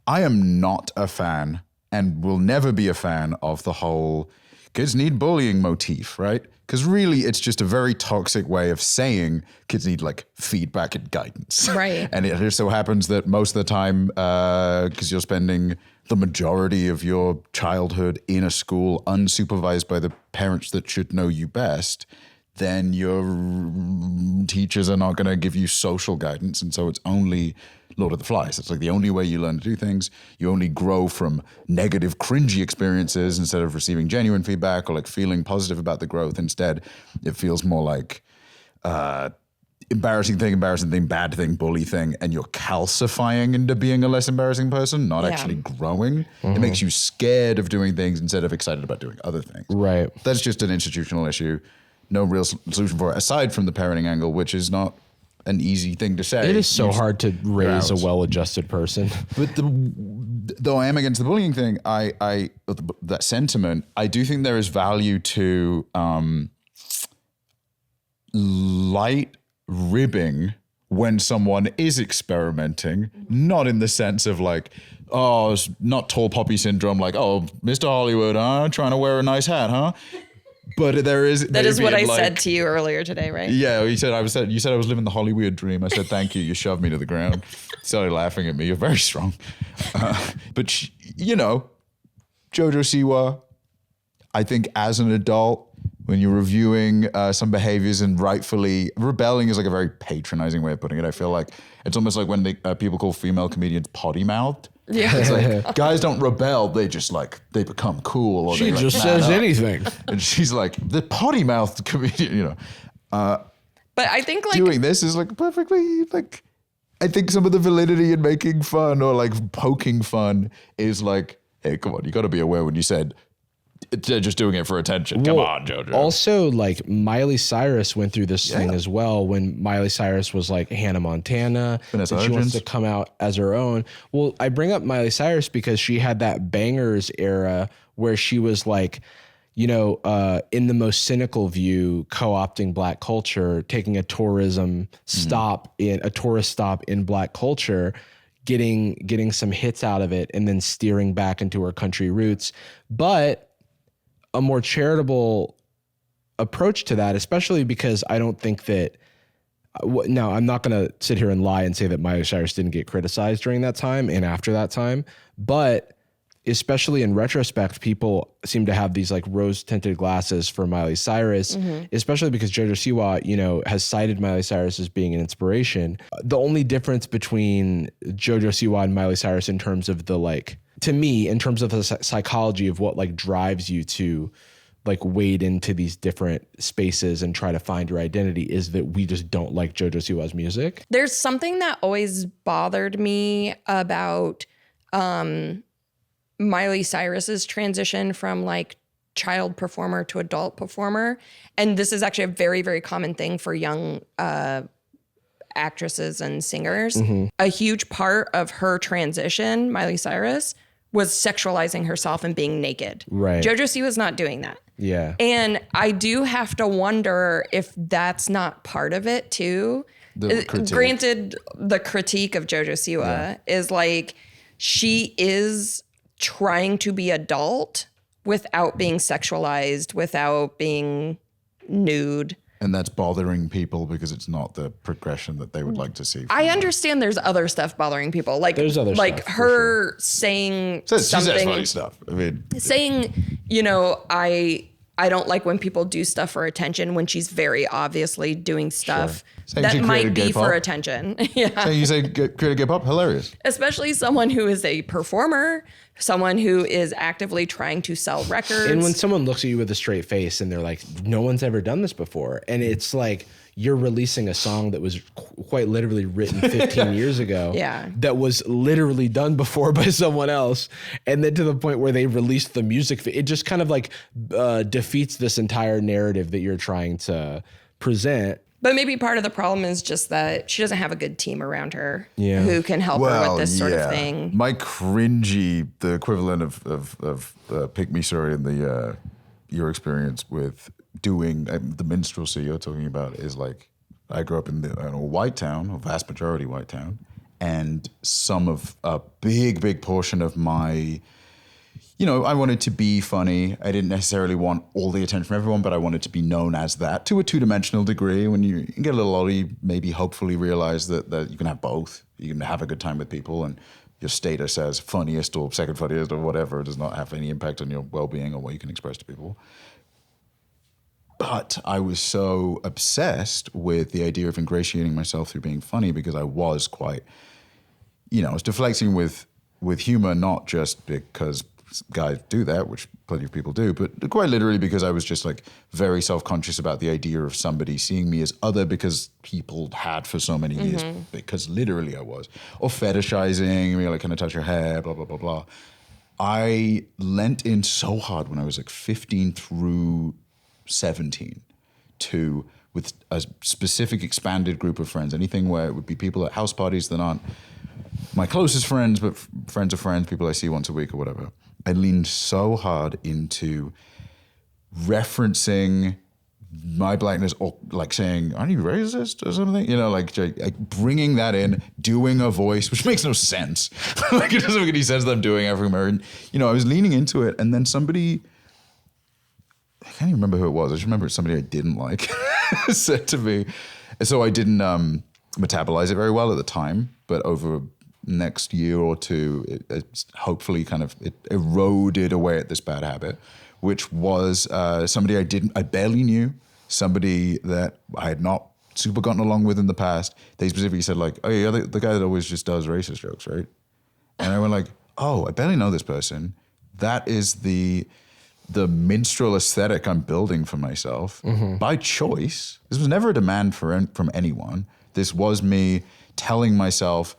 I am not a fan and will never be a fan of the whole kids need bullying motif, right? Because really, it's just a very toxic way of saying kids need like feedback and guidance. Right. And it just so happens that most of the time, because you're spending the majority of your childhood in a school unsupervised by the parents that should know you best, then your teachers are not going to give you social guidance. And so it's only Lord of the Flies. It's like the only way you learn to do things. You only grow from negative, cringy experiences instead of receiving genuine feedback or like feeling positive about the growth. Instead, it feels more like embarrassing thing, bad thing, bully thing, and you're calcifying into being a less embarrassing person, not actually growing. It makes you scared of doing things instead of excited about doing other things. Right. That's just an institutional issue. No real solution for it, aside from the parenting angle, which is not an easy thing to say. It is so hard to raise a well-adjusted person. But though I am against the bullying thing, that sentiment, I do think there is value to light ribbing when someone is experimenting, not in the sense of like, oh, it's not tall poppy syndrome, like, oh, Mr. Hollywood, trying to wear a nice hat, huh? But there is that is what I said to you earlier today, right? Yeah, you said I was living the Hollywood dream. I said thank you. You shoved me to the ground. Started laughing at me. You're very strong. But JoJo Siwa, I think as an adult, when you're reviewing some behaviors and rightfully rebelling is like a very patronizing way of putting it. I feel like it's almost like when people call female comedians potty mouthed. Yeah. It's like guys don't rebel, they just like they become cool or She they just like, says man up. anything. And she's like the potty mouthed comedian, But I think like doing this is like perfectly like I think some of the validity in making fun or like poking fun is like, hey, come on, you got to be aware when you said they're just doing it for attention. Come on, JoJo. Also, like Miley Cyrus went through this thing as well when Miley Cyrus was like Hannah Montana. And she wants to come out as her own. Well, I bring up Miley Cyrus because she had that Bangers era where she was like, in the most cynical view, co-opting Black culture, taking a tourist stop in Black culture, getting some hits out of it, and then steering back into her country roots. But a more charitable approach to that, especially because I don't think that. Now, I'm not going to sit here and lie and say that Miley Cyrus didn't get criticized during that time and after that time, but especially in retrospect, people seem to have these like rose-tinted glasses for Miley Cyrus, especially because JoJo Siwa, has cited Miley Cyrus as being an inspiration. The only difference between JoJo Siwa and Miley Cyrus in terms of the like, to me, in terms of the psychology of what like drives you to like wade into these different spaces and try to find your identity is that we just don't like JoJo Siwa's music. There's something that always bothered me about Miley Cyrus's transition from like child performer to adult performer. And this is actually a very, very common thing for young actresses and singers. A huge part of her transition, Miley Cyrus, was sexualizing herself and being naked. Right. JoJo Siwa's not doing that. Yeah. And I do have to wonder if that's not part of it too. Granted, the critique of JoJo Siwa is like, she is trying to be adult without being sexualized, without being nude. And that's bothering people because it's not the progression that they would like to see. I understand there's other stuff bothering people. Like There's other like stuff, for her saying She says something, funny stuff. I mean, saying, you know, I don't like when people do stuff for attention when she's very obviously doing stuff Saying she that might created gay be for pop. attention. Yeah. saying you say create a gay pop, hilarious. Especially someone who is a performer, someone who is actively trying to sell records. And when someone looks at you with a straight face and they're like, no one's ever done this before. And it's like, you're releasing a song that was quite literally written 15 years ago. Yeah. That was literally done before by someone else. And then to the point where they released the music, it just kind of like defeats this entire narrative that you're trying to present. But maybe part of the problem is just that she doesn't have a good team around her who can help her Well, with this sort of thing. My cringy, the equivalent of Pick Me Story and the your experience with doing the minstrelsy you're talking about is like, I grew up in a white town, a vast majority white town, and a big portion of my, you know, I wanted to be funny. I didn't necessarily want all the attention from everyone, but I wanted to be known as that to a two-dimensional degree. When you get a little older, you maybe hopefully realize that you can have both. You can have a good time with people, and your status as funniest or second funniest or whatever does not have any impact on your well-being or what you can express to people. But I was so obsessed with the idea of ingratiating myself through being funny because I was quite, you know, I was deflecting with humor, not just because guys do that, which plenty of people do, but quite literally because I was just like very self-conscious about the idea of somebody seeing me as other because people had for so many years, because literally I was. Or fetishizing, me like, can I touch your hair, blah, blah, blah, blah. I lent in so hard when I was like 15 through 17 with a specific expanded group of friends, anything where it would be people at house parties that aren't my closest friends, but friends of friends, people I see once a week or whatever. I leaned so hard into referencing my blackness or like saying, aren't you racist or something? You know, like bringing that in, doing a voice, which makes no sense. Like it doesn't make any sense that I'm doing African American. You know, I was leaning into it and then somebody, I can't even remember who it was. I just remember it's somebody I didn't like said to me. So I didn't metabolize it very well at the time, but over next year or two, it hopefully kind of it eroded away at this bad habit, which was somebody I barely knew, somebody that I had not super gotten along with in the past. They specifically said like, oh, you're the guy that always just does racist jokes, right? And I went like, oh, I barely know this person. That is the minstrel aesthetic I'm building for myself by choice. This was never a demand from anyone. This was me telling myself,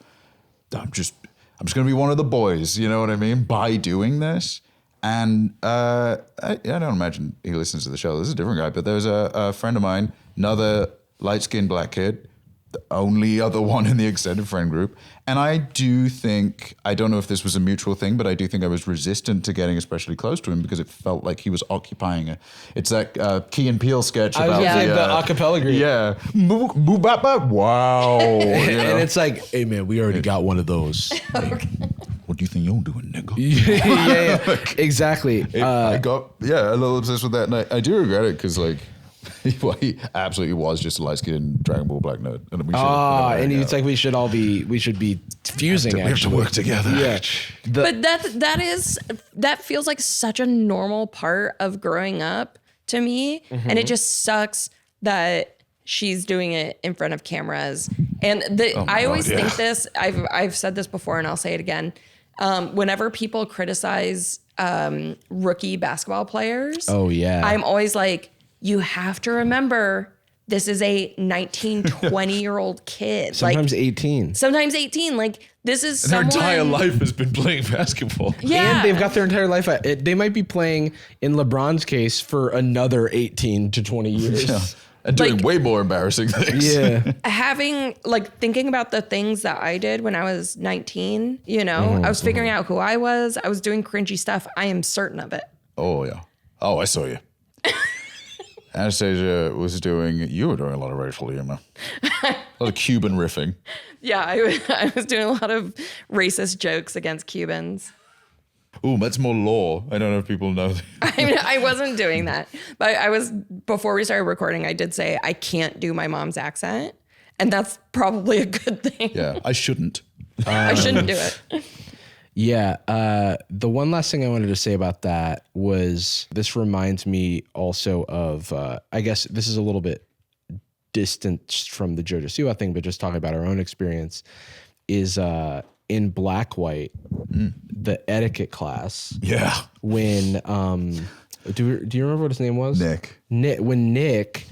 I'm just going to be one of the boys, you know what I mean, by doing this. And I don't imagine he listens to the show. This is a different guy, but there's a friend of mine, another light-skinned black kid, the only other one in the extended friend group. And I do think, I don't know if this was a mutual thing, but I do think I was resistant to getting especially close to him because it felt like he was occupying it's that Key and Peele sketch about the acapella group. Yeah. Wow. And it's like, hey man, we already got one of those. Like, what do you think you're doing, nigga? yeah. Exactly. I got a little obsessed with that, and I do regret it because like he absolutely was just a light-skinned Dragon Ball black nerd, and we and it's like we should be fusing. We have to work together. Yeah, but that feels like such a normal part of growing up to me, and it just sucks that she's doing it in front of cameras. And I always think this. I've said this before, and I'll say it again. Whenever people criticize rookie basketball players, I'm always like, you have to remember this is a 19, 20-year-old kid. Sometimes like, 18. Sometimes 18. Like, this is someone... Their entire life has been playing basketball. Yeah. And they've got their entire life. They might be playing, in LeBron's case, for another 18 to 20 years. Yeah. And doing way more embarrassing things. Yeah. Thinking about the things that I did when I was 19, you know, I was figuring out who I was doing cringy stuff. I am certain of it. Oh, yeah. Oh, I saw you. Anastasia you were doing a lot of racial humor. A lot of Cuban riffing. Yeah, I was doing a lot of racist jokes against Cubans. Ooh, that's more law. I don't know if people know. I wasn't doing that. But before we started recording, I did say I can't do my mom's accent. And that's probably a good thing. Yeah, I shouldn't. I shouldn't do it. Yeah. The one last thing I wanted to say about that was this reminds me also of, I guess this is a little bit distant from the JoJo Siwa thing, but just talking about our own experience is in Black White, the etiquette class. Yeah. When, do you remember what his name was? Nick. When Nick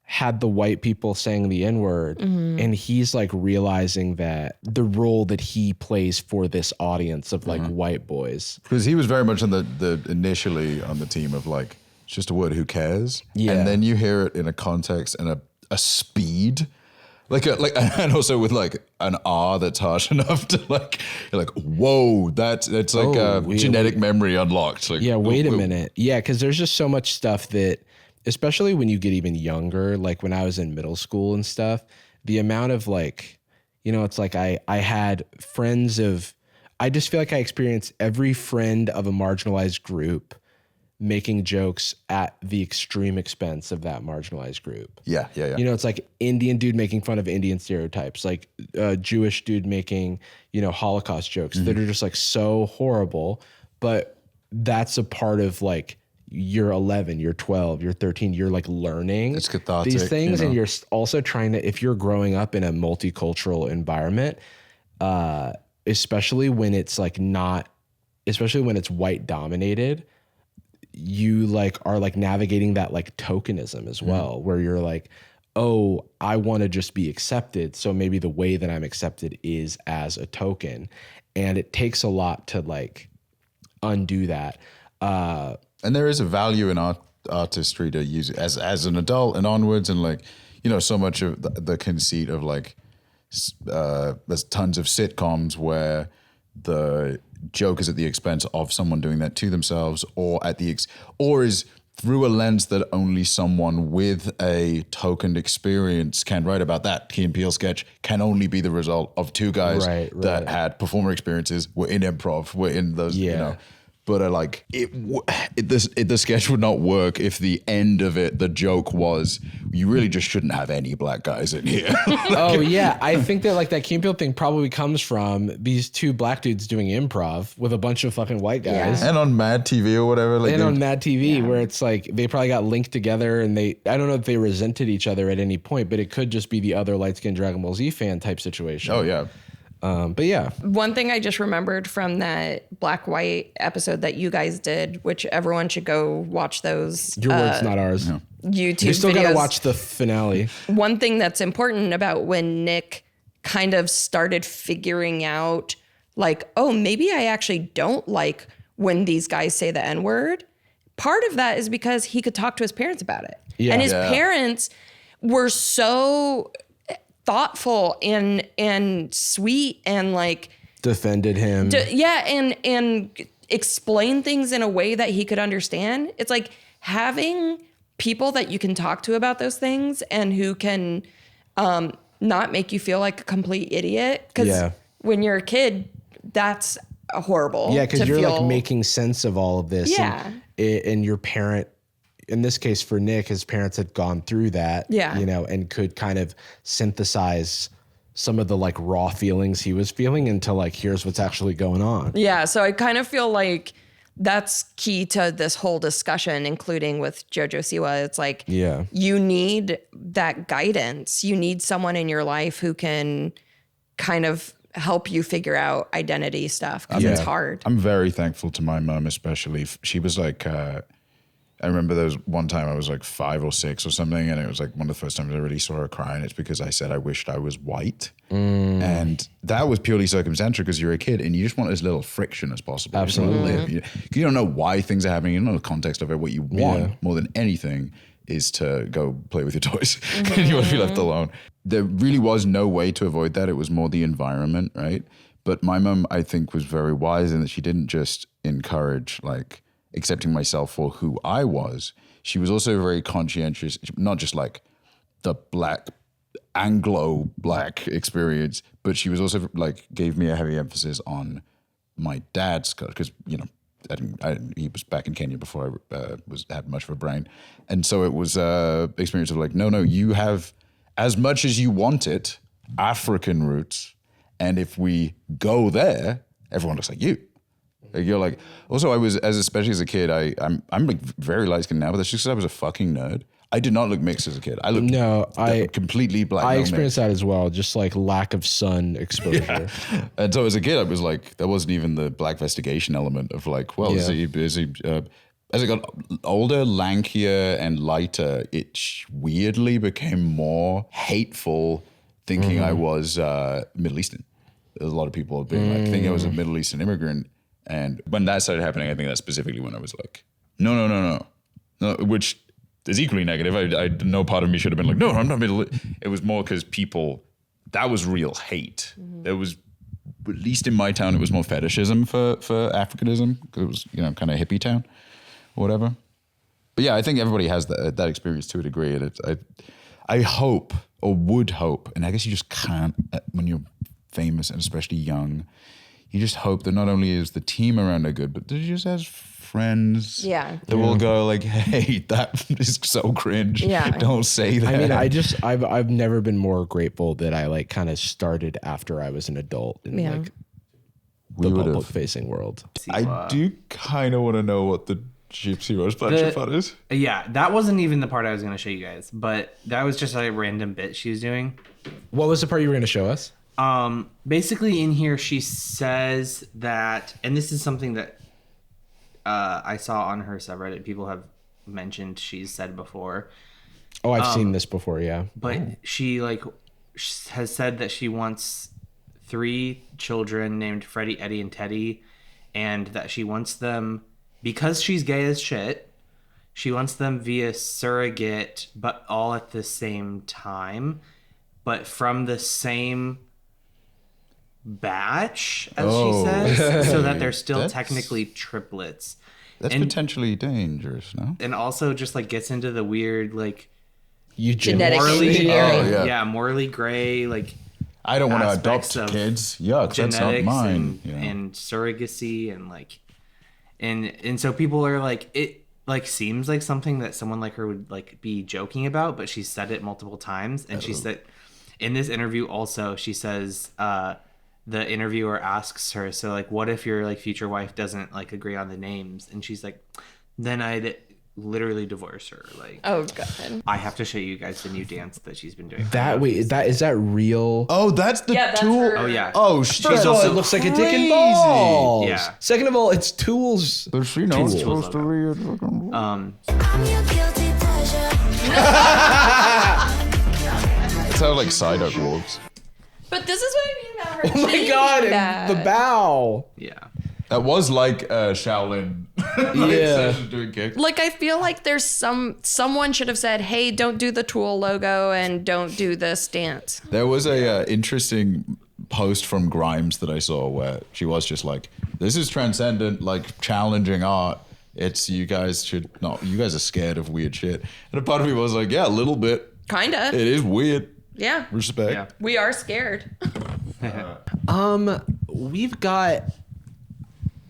had the white people saying the N-word and he's like realizing that the role that he plays for this audience of like white boys. Because he was very much on the initially on the team of like, it's just a word, who cares? Yeah. And then you hear it in a context and a speed, and also with like an R that's harsh enough to like, you're like, whoa, it's like genetic memory unlocked. Like, wait a minute. Yeah, because there's just so much stuff that, especially when you get even younger, like when I was in middle school and stuff, the amount of like, it's like I had friends I just feel like I experienced every friend of a marginalized group making jokes at the extreme expense of that marginalized group. Yeah. It's like Indian dude making fun of Indian stereotypes, like a Jewish dude making, Holocaust jokes that are just like so horrible. But that's a part of like, you're 11, you're 12, you're 13, you're like learning it's cathartic, these things. And you're also trying to, if you're growing up in a multicultural environment, especially when it's like especially when it's white dominated, you like are like navigating that like tokenism as well, where you're like, oh, I want to just be accepted. So maybe the way that I'm accepted is as a token. And it takes a lot to like undo that. And there is a value in artistry to use it as an adult and onwards. And like, so much of the conceit of like, there's tons of sitcoms where the joke is at the expense of someone doing that to themselves or or is through a lens that only someone with a tokened experience can write about. That Key and Peele sketch can only be the result of two guys that had performer experiences, were in improv, were in those, But like the sketch would not work if the end of it, the joke was, you really just shouldn't have any black guys in here. I think that like that Key and Peele thing probably comes from these two black dudes doing improv with a bunch of fucking white guys. And on Mad TV or whatever. On Mad TV where it's like they probably got linked together and I don't know if they resented each other at any point, but it could just be the other light-skinned Dragon Ball Z fan type situation. Oh yeah. But yeah. One thing I just remembered from that Black White episode that you guys did, which everyone should go watch those. Your words, not ours. No. YouTube You still videos. gotta watch the finale. One thing that's important about when Nick kind of started figuring out like, oh, maybe I actually don't like when these guys say the N-word. Part of that is because he could talk to his parents about it. Yeah. And his parents were so thoughtful and sweet and like defended him. And explain things in a way that he could understand. It's like having people that you can talk to about those things and who can not make you feel like a complete idiot. Because when you're a kid, that's horrible. Yeah, because you're like making sense of all of this. Yeah. And your parent, in this case for Nick, his parents had gone through that, and could kind of synthesize some of the like raw feelings he was feeling into like, here's what's actually going on. Yeah. So I kind of feel like that's key to this whole discussion, including with JoJo Siwa. It's like, you need that guidance. You need someone in your life who can kind of help you figure out identity stuff because it's hard. I'm very thankful to my mom, especially. She was like, I remember there was one time I was like 5 or 6 or something, and it was like one of the first times I really saw her cry, and it's because I said I wished I was white. And that was purely circumstantial because you're a kid and you just want as little friction as possible. Absolutely. You don't know why things are happening. You don't know the context of it. What you want more than anything is to go play with your toys. And you want to be left alone. There really was no way to avoid that. It was more the environment, right? But my mom, I think, was very wise in that she didn't just encourage like accepting myself for who I was. She was also very conscientious, not just like the black Anglo-black experience, but she was also like gave me a heavy emphasis on my dad's culture because, he was back in Kenya before I had much of a brain. And so it was experience of like, no, you have as much as you want it, African roots. And if we go there, everyone looks like you. Like you're like, also I was, especially as a kid, I'm like very light skinned now, but that's just because I was a fucking nerd. I did not look mixed as a kid. I looked completely black. I experienced that as well, just like lack of sun exposure. Yeah. And so as a kid, I was like, there wasn't even the black vestigation element of like, well, is he as I got older, lankier, and lighter, it weirdly became more hateful thinking I was Middle Eastern. There's a lot of people being like, thinking I was a Middle Eastern immigrant. And when that started happening, I think that's specifically when I was like, no, which is equally negative. I no part of me should have been like, no, I'm not Middle Eastern. It was more because that was real hate. There was, at least in my town, it was more fetishism for Africanism because it was, kind of hippie town or whatever. But yeah, I think everybody has that experience to a degree. And I hope, or would hope, and I guess you just can't when you're famous and especially young, you just hope that not only is the team around are good, but that you just has friends that will go like, hey, that is so cringe. Yeah. Don't say that. I mean, I've never been more grateful that I like kind of started after I was an adult in like the public facing world. I do kind of want to know what the Gypsy Rose Fletcher part is. Yeah, that wasn't even the part I was going to show you guys, but that was just a random bit she was doing. What was the part you were going to show us? Basically in here, she says that, and this is something that I saw on her subreddit, people have mentioned she's said before. Oh, I've seen this before, yeah. But she has said that she wants 3 children named Freddie, Eddie, and Teddy, and that she wants them, because she's gay as shit, she wants them via surrogate, but all at the same time, but from the same batch, as she says, so that they're still technically triplets. That's potentially dangerous, no? And also just like gets into the weird like genetic morally, morally gray, like I don't want to adopt kids. Yuck, that's not mine. And surrogacy and like and so people are like, it like seems like something that someone like her would like be joking about, but she said it multiple times. And she said in this interview also, she says the interviewer asks her, so like, what if your like future wife doesn't like agree on the names? And she's like, then I'd literally divorce her. Like, oh god, I have to show you guys the new dance that she's been doing. Is that real? Oh, that's the tool. Oh yeah. Oh, she's also it looks like a dick and balls. Yeah. Second of all, it's tools. There's supposed to read. That's how like Psyduck walks. But this is what I mean about her. Oh my god, the bow. Yeah. That was like Shaolin. Doing kicks. Like, I feel like there's someone should have said, hey, don't do the Tool logo and don't do this dance. There was a interesting post from Grimes that I saw where she was just like, this is transcendent, like challenging art. It's you guys are scared of weird shit. And a part of me was like, yeah, a little bit. Kinda. It is weird. Yeah. Respect. Yeah. We are scared. We've got.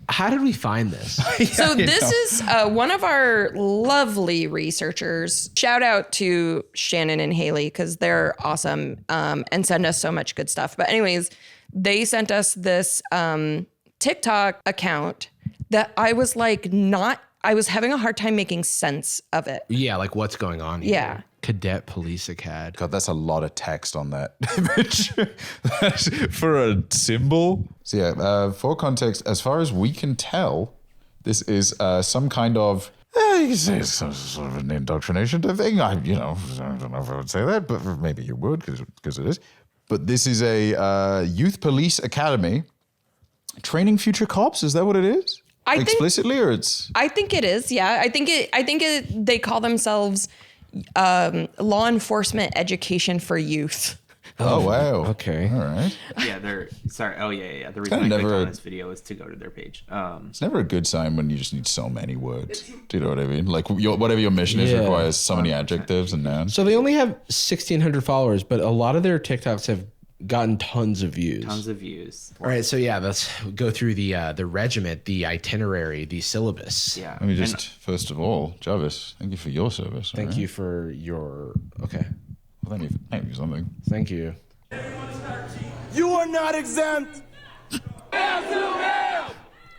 How did we find this? So this is one of our lovely researchers. Shout out to Shannon and Hailey because they're awesome and send us so much good stuff. But anyways, they sent us this TikTok account that I was like I was having a hard time making sense of it. Yeah, like what's going on here? Yeah. Cadet Police Acad. God, that's a lot of text on that image for a symbol. So yeah, for context, as far as we can tell, this is some kind of, you can say it's some sort of an indoctrination thing. I don't know if I would say that, but maybe you would because it is. But this is a youth police academy training future cops. Is that what it is? Explicitly, or it's? I think it is. Yeah, I think it. They call themselves law enforcement education for youth. Oh wow. Okay. All right. Yeah, they're sorry. Oh yeah. The reason I clicked on this video is to go to their page. It's never a good sign when you just need so many words. Do you know what I mean? Like whatever your mission is requires so many adjectives and nouns. So they only have 1,600 followers, but a lot of their TikToks have gotten tons of views. All right, so yeah, let's go through the regiment, the itinerary, the syllabus. Yeah. Let me just, first of all, Jarvis, thank you for your service. Thank you for your, okay. Well, thank you for something. Thank you. You are not exempt.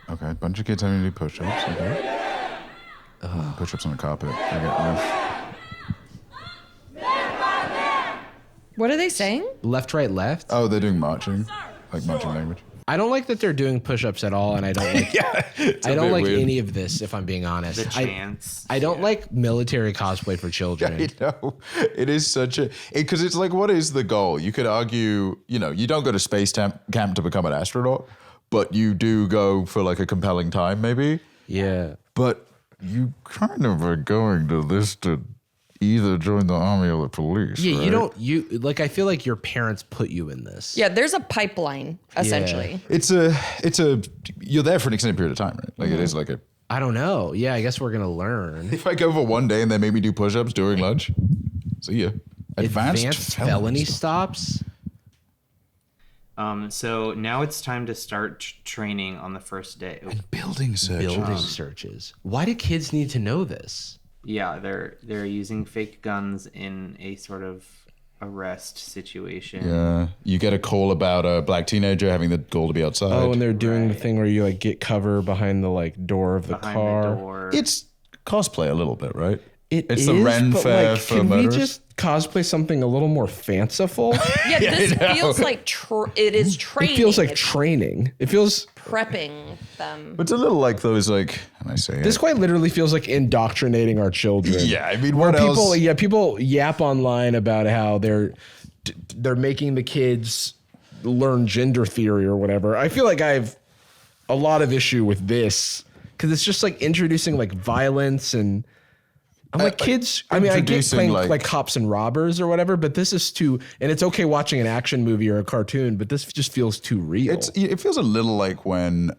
Okay, a bunch of kids having to do push-ups. Okay. Push-ups on the carpet. What are they saying? Left, right, left. Oh, they're doing marching, like marching language. I don't like that they're doing push-ups at all, and I don't like. I don't like any of this. If I'm being honest, The chants. I don't like military cosplay for children. I know. It is such a... Because it's like, what is the goal? You could argue, you don't go to space camp to become an astronaut, but you do go for like a compelling time, maybe. Yeah. But you kind of are going to this to either join the army or the police. Yeah, right? you I feel like your parents put you in this. Yeah, there's a pipeline, essentially. It's you're there for an extended period of time, right? Like it is like a... I don't know. Yeah, I guess we're going to learn. If I go for one day and they make me do push-ups during lunch, see ya. Advanced felony stops? So now it's time to start training on the first day. Building searches. Building searches. Why do kids need to know this? Yeah, they're using fake guns in a sort of arrest situation. Yeah, you get a call about a black teenager having the goal to be outside. Oh, and they're doing the thing where you like get cover behind the like door of the car. It's cosplay a little bit, right? It's the Ren Fair for can murderers. we just cosplay something a little more fanciful? Yeah, this feels like it is training. It feels like It's training. It feels prepping them. It's a little like those like, and I say this quite literally feels like indoctrinating our children. Yeah, I mean, where what people, else? yeah, people yap online about how they're making the kids learn gender theory or whatever. I feel like I have a lot of issue with this because it's just like introducing like violence and. I'm like kids. I mean, I get playing like cops and robbers or whatever, but this is too. And it's okay watching an action movie or a cartoon, but this just feels too real. It feels a little like when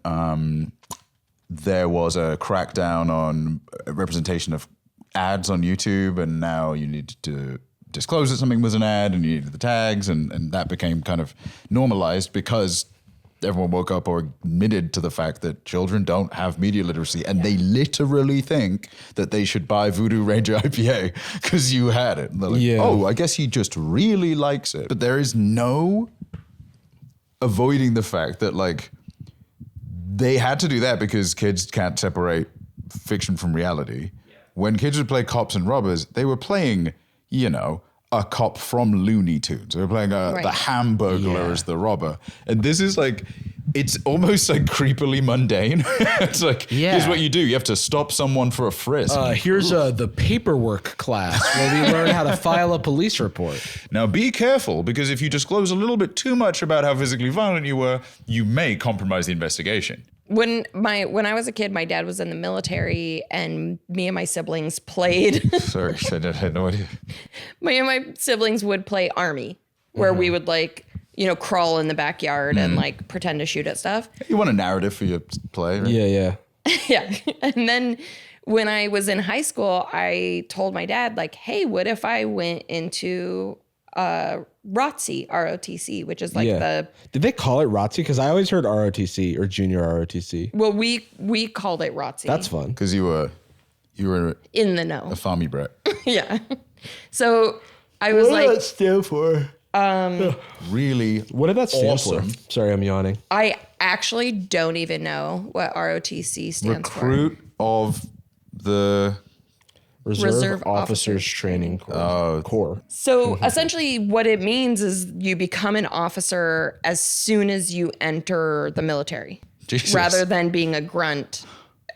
there was a crackdown on representation of ads on YouTube, and now you need to disclose that something was an ad, and you needed the tags, and that became kind of normalized because everyone woke up or admitted to the fact that children don't have media literacy, and they literally think that they should buy Voodoo Ranger IPA because you had it. And they're like, oh, I guess he just really likes it. But there is no avoiding the fact that like they had to do that because kids can't separate fiction from reality. Yeah. When kids would play cops and robbers, they were playing, a cop from Looney Tunes. They were playing the Hamburglar as the robber. And this is like, it's almost like creepily mundane. It's like, here's what you do. You have to stop someone for a frisk. Here's the paperwork class where we learn how to file a police report. Now be careful, because if you disclose a little bit too much about how physically violent you were, you may compromise the investigation. When I was a kid, my dad was in the military, and me and my siblings played. Sorry, I had no idea. Me and my siblings would play Army, where we would like, crawl in the backyard and like pretend to shoot at stuff. You want a narrative for your play, right? Yeah. Yeah. And then when I was in high school, I told my dad, like, hey, what if I went into ROTC, ROTC, which is like the... Did they call it ROTC? Because I always heard ROTC or junior ROTC. Well, we called it ROTC. That's fun. Because you were in the know. A farmy brat. Yeah. So I was like... What does that stand for? Really? What did that stand for? Sorry, I'm yawning. I actually don't even know what ROTC stands for. Recruit of the... Reserve Officers Training Corps. So essentially what it means is you become an officer as soon as you enter the military. Jesus. Rather than being a grunt.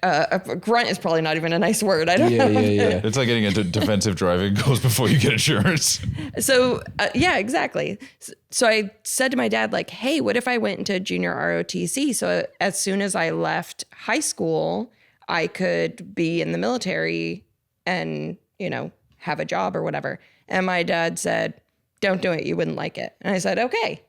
A grunt is probably not even a nice word. I don't know. Yeah. It's like getting into defensive driving course before you get insurance. So, yeah, exactly. So I said to my dad, like, hey, what if I went into junior ROTC? So as soon as I left high school, I could be in the military and, have a job or whatever. And my dad said, don't do it. You wouldn't like it. And I said, okay.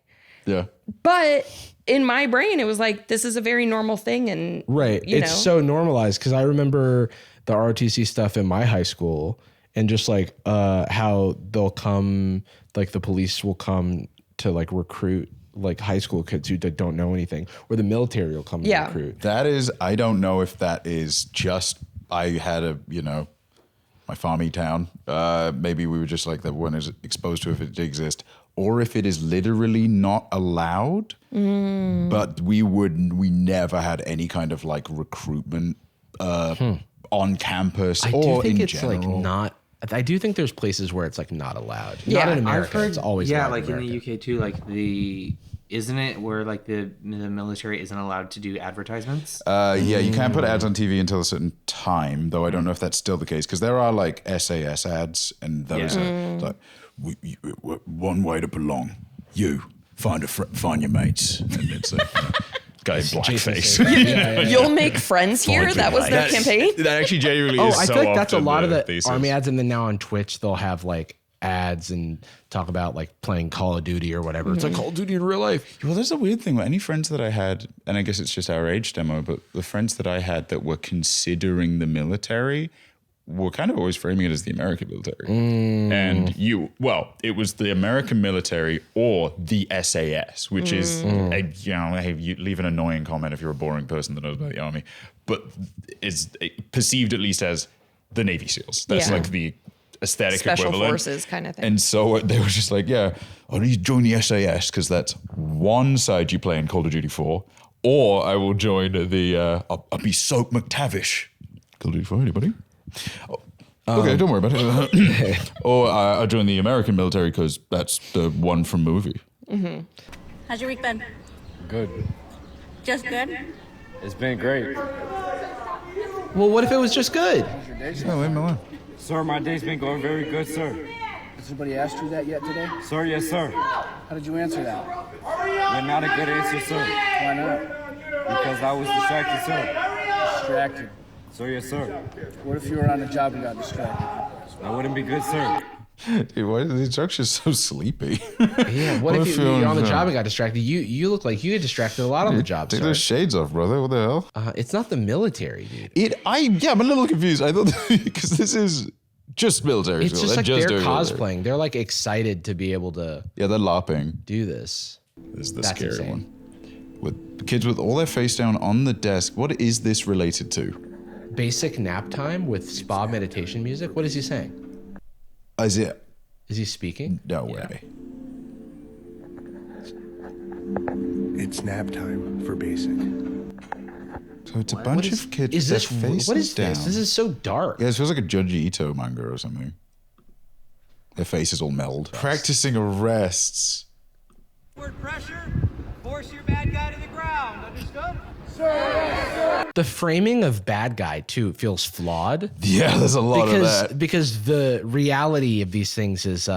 Yeah. But in my brain, it was like, this is a very normal thing. And right. It's so normalized because I remember the ROTC stuff in my high school and just like how they'll come, like the police will come to like recruit like high school kids who don't know anything, or the military will come and recruit. That is, I don't know if that is just, I had my farmy town. Maybe we were just like the one is exposed to if it did exist, or if it is literally not allowed. But we never had any kind of like recruitment on campus or in general. Like not. I do think there's places where it's like not allowed. Not in America. It's always allowed like in the UK too. Like isn't it where like the military isn't allowed to do advertisements? You can't put ads on TV until a certain time, though I don't know if that's still the case, because there are like SAS ads, and those are like one way to belong. You find your mates, and it's like guy in blackface. You'll make friends here. That was their campaign. That actually genuinely is. I so feel like that's a often lot of the thesis. Army ads, and then now on Twitch they'll have like ads and talk about like playing Call of Duty or whatever. It's like Call of Duty in real life. Well, there's a weird thing. Any friends that I had, and I guess it's just our age demo, but the friends that I had that were considering the military were kind of always framing it as the American military. And it was the American military or the SAS, which is, you leave an annoying comment if you're a boring person that knows about the Army, but is perceived at least as the Navy SEALs. That's like the aesthetic Special equivalent. forces kind of thing. And so they were just like, I need to join the SAS because that's one side you play in Call of Duty 4, or I will join I'll be Soap McTavish. Call of Duty 4, anybody? Okay, don't worry about it. Or I'll join the American military because that's the one from movie. How's your week been? Good. Just good? It's been great. Well, what if it was just good? No, leave me alone. Sir, my day's been going very good, sir. Has anybody asked you that yet today? Sir, yes, sir. How did you answer that? But not a good answer, sir. Why not? Because I was distracted, sir. Distracted. Sir, yes, sir. What if you were on a job and got distracted? That wouldn't be good, sir. Dude, why are the instructions so sleepy? Yeah, what if you're on the job and got distracted? You look like you get distracted a lot on the job. Take those shades off, brother. What the hell? It's not the military, dude. I'm a little confused. I thought because this is just military. It's just like they're cosplaying. They're like excited to be able to. Yeah, they're LARPing. Do this. This is the scary one. With kids with all their face down on the desk. What is this related to? Basic nap time with spa meditation music. What is he saying? Is he speaking? No way. It's nap time for basic. So it's a bunch of kids. Is this what is down. this? This is so dark. Yeah, it feels like a Junji Ito manga or something. Their faces all meld. Practicing arrests. Word pressure, force your bad guy to the ground. Understood? The framing of bad guy too feels flawed. Yeah, there's a lot of that. Because the reality of these things is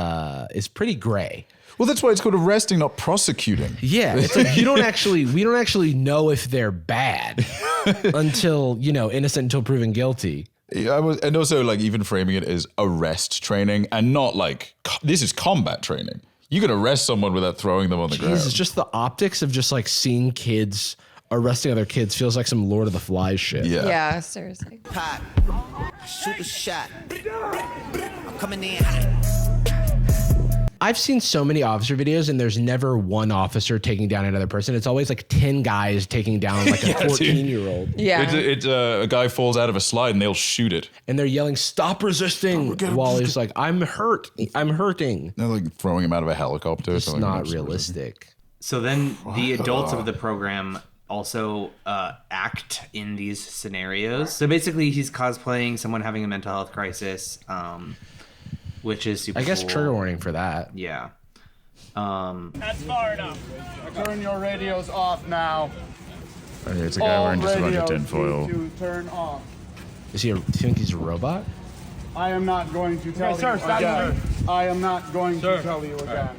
pretty gray. Well, that's why it's called arresting, not prosecuting. Yeah, it's like we don't actually know if they're bad until, innocent until proven guilty. And also like even framing it as arrest training and not like this is combat training. You can arrest someone without throwing them on the ground. It's just the optics of just like seeing kids arresting other kids feels like some Lord of the Flies shit. Yeah, seriously. Pop, shoot a shot. I'm coming in hot. I've seen so many officer videos and there's never one officer taking down another person. It's always like 10 guys taking down like a 14-year-old. Yeah. It's a guy falls out of a slide and they'll shoot it. And they're yelling, "Stop resisting," while he's like, "I'm hurt. I'm hurting." They're like throwing him out of a helicopter. It's not realistic. So then the adults of the program also act in these scenarios. So basically he's cosplaying someone having a mental health crisis, which is super cool. Trigger warning for that. Yeah. That's far enough. Turn your radios off now. Okay, it's a guy wearing just a bunch of tinfoil. To turn off. Do you think he's a robot? I am not going to tell you again. I am not going to tell you again.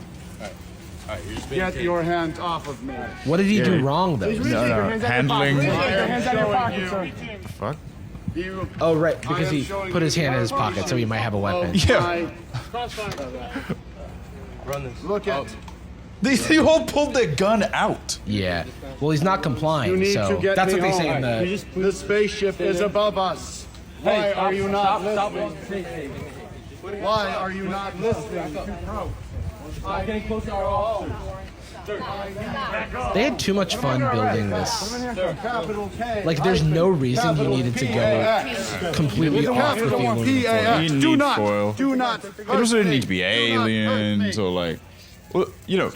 All right, you're just Get your hands off of me. What did he do wrong though? No, handling. Your hands out of your pocket, sir. Fuck. Oh right, because he put his hand in his pocket, so he might have a weapon. Yeah. Run this. Look at. They all pulled their gun out. Yeah. Well, he's not You complying, need so to get that's me what they say home. in The spaceship is above us. Why are you not listening? Why are you not listening to Pro? Getting closer to our officer. They had too much fun building this. Capital K. Like, there's no reason you needed to go completely off with the aluminum foil. You Do need not. foil. Do not. It also didn't need to be aliens or like, well, you know.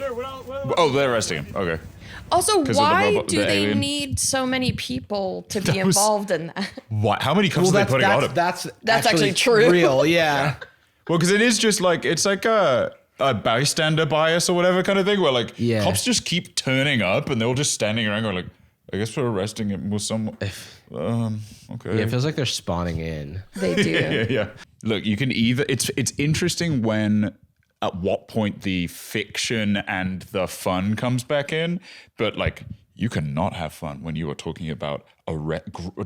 Oh, they're arresting him. Okay. Also, 'Cause of the why robot- do the they alien. need so many people to be That was- involved in that? What? How many cups are they putting on him? That's actually true. Real, yeah. Well, because it is just like, it's like a bystander bias or whatever kind of thing, where like cops just keep turning up and they're all just standing around going like, I guess we're arresting him with someone. Okay. Yeah, it feels like they're spawning in. They do. yeah. Look, you can either, it's interesting when, at what point the fiction and the fun comes back in, but like, you cannot have fun when you are talking about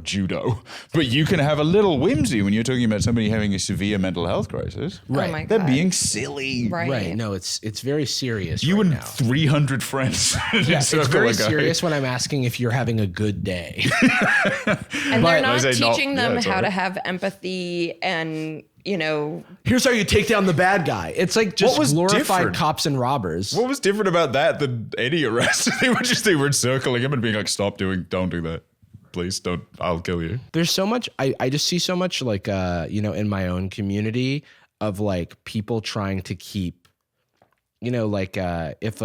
judo, but you can have a little whimsy when you're talking about somebody having a severe mental health crisis. Right. Oh my They're God. being silly. Right. No, it's very serious. You right and now. 300 friends. Yeah, it's very serious when I'm asking if you're having a good day. And they're not I say not- teaching them yeah, it's how all to right. have empathy and, you know. Here's how you take down the bad guy. It's like just What was glorified different? cops and robbers. What was different about that than any arrest? they were encircling him and being like, don't do that. Please don't, I'll kill you. There's so much, I just see so much like, in my own community of like people trying to keep, like if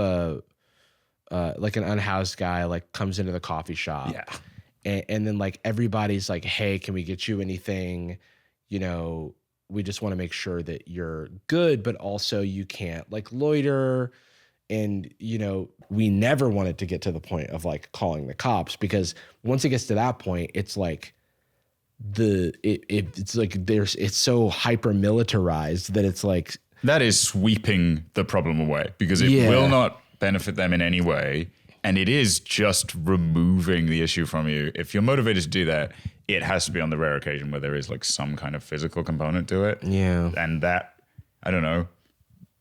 like an unhoused guy like comes into the coffee shop. Yeah. And then like everybody's like, hey, can we get you anything? We just want to make sure that you're good, but also you can't like loiter. And, we never want it to get to the point of like calling the cops, because once it gets to that point, it's like it's like it's so hyper militarized that it's like. That is sweeping the problem away, because it will not benefit them in any way. And it is just removing the issue from you. If you're motivated to do that, it has to be on the rare occasion where there is like some kind of physical component to it. Yeah. And that, I don't know,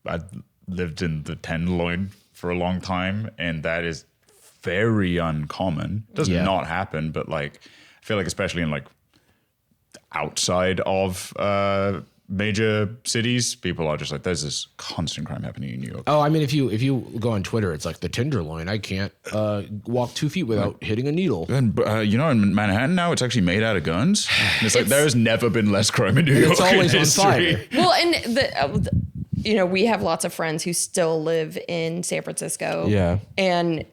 I lived in the Tenderloin for a long time, and that is very uncommon. Does not happen, but like, I feel like especially in like outside of major cities, people are just like, there's this constant crime happening in New York. Oh, I mean, if you go on Twitter, it's like the Tenderloin. I can't walk 2 feet without hitting a needle. And in Manhattan now, it's actually made out of guns. And it's like, there has never been less crime in New York. It's always in on history. fire. Well, and we have lots of friends who still live in San Francisco. Yeah. And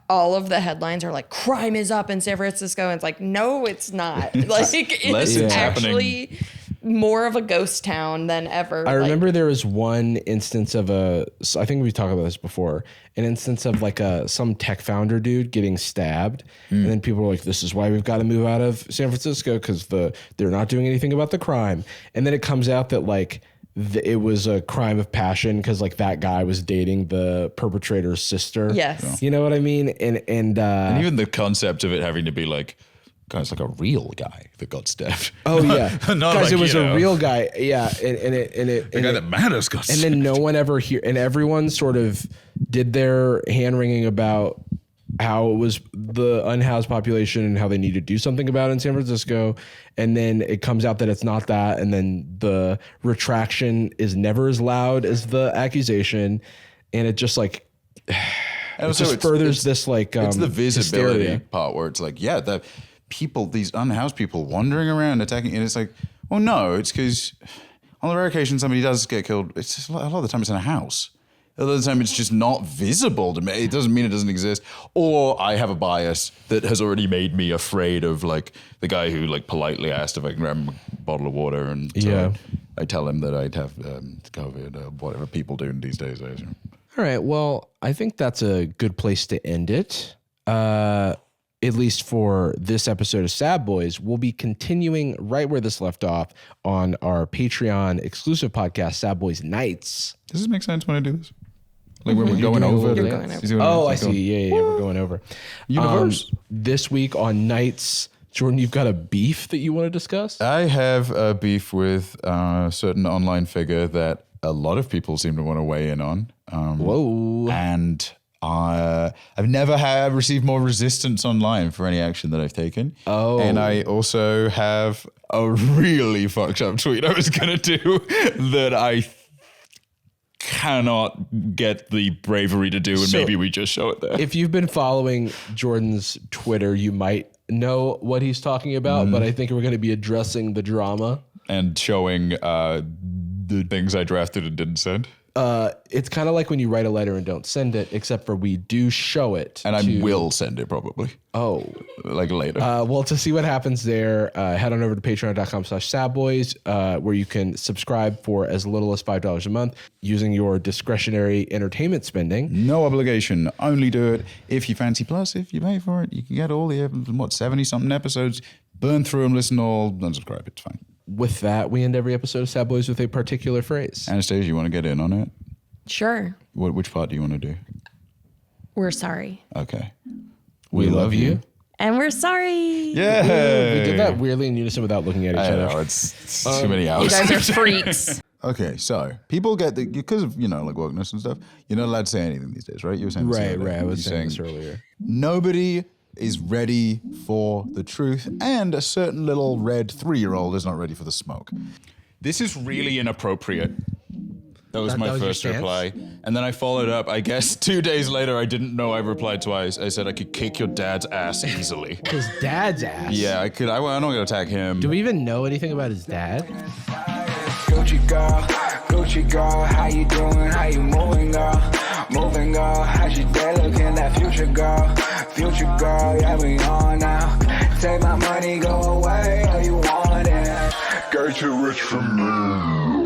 all of the headlines are like, crime is up in San Francisco. And it's like, no, it's not. Like, it's actually more of a ghost town than ever. I remember there was one instance of I think we talked about this before, an instance of like some tech founder dude getting stabbed. And then people were like, this is why we've got to move out of San Francisco, because they're not doing anything about the crime. And then it comes out that like, it was a crime of passion because like that guy was dating the perpetrator's sister. Yes. You know what I mean? And even the concept of it having to be like, God, it's like a real guy that got stabbed. Oh yeah, Not guys, like, it was you a know, real guy. Yeah, the guy that matters got stabbed. And then no one ever and everyone sort of did their hand wringing about how it was the unhoused population and how they need to do something about it in San Francisco. And then it comes out that it's not that. And then the retraction is never as loud as the accusation. And it just like, it just furthers this like, it's the visibility hysteria. part where it's like, yeah, the people, these unhoused people wandering around attacking. And it's like, well, no, it's because on the rare occasion somebody does get killed. It's just a lot of the time it's in a house. A lot of the time it's just not visible to me. It doesn't mean it doesn't exist. Or I have a bias that has already made me afraid of like the guy who like politely asked if I can grab him a bottle of water. And so I tell him that I'd have COVID, whatever people do these days. I assume. All right. Well, I think that's a good place to end it. At least for this episode of Sad Boys. We'll be continuing right where this left off on our Patreon exclusive podcast, Sad Boyz Nightz. Does this make sense when I do this? Like when we're going over. Oh, I see. Yeah. We're going over. Universe. This week on Nights, Jordan, you've got a beef that you want to discuss? I have a beef with a certain online figure that a lot of people seem to want to weigh in on. Whoa. And I've never received more resistance online for any action that I've taken. Oh. And I also have a really fucked up tweet I was going to do that I cannot get the bravery to do, and So, maybe we just show it there. If you've been following Jordan's Twitter, you might know what he's talking about, but I think we're going to be addressing the drama. And showing the things I drafted and didn't send. It's kind of like when you write a letter and don't send it, except for we do show it. And I will send it probably. Oh. Like later. Well, to see what happens there, head on over to patreon.com/sadboys, where you can subscribe for as little as $5 a month using your discretionary entertainment spending. No obligation. Only do it if you fancy. Plus, if you pay for it, you can get all the, 70-something episodes, burn through them, listen all, unsubscribe. It's fine. With that, we end every episode of Sad Boys with a particular phrase. Anastasia, you want to get in on it? Sure. Which part do you want to do? We're sorry. Okay. We love you. And we're sorry. Yeah. We did that weirdly in unison without looking at each other. I know, it's too many hours. You guys are freaks. Okay, so people get because of, like wokeness and stuff, you're not allowed to say anything these days, right? You were saying this earlier. Right. I was saying this earlier. Nobody is ready for the truth, and a certain little red 3-year-old is not ready for the smoke. This is really inappropriate. That was my first reply. And then I followed up, I guess 2 days later, I didn't know I replied twice. I said I could kick your dad's ass easily. His dad's ass? Yeah, I could. I'm not going to attack him. Do we even know anything about his dad? Gucci girl, how you doing? How you moving, girl? Moving, girl. How's your day looking? That future girl, yeah, we on now. Take my money, go away, all you want it. Girl, too rich for me.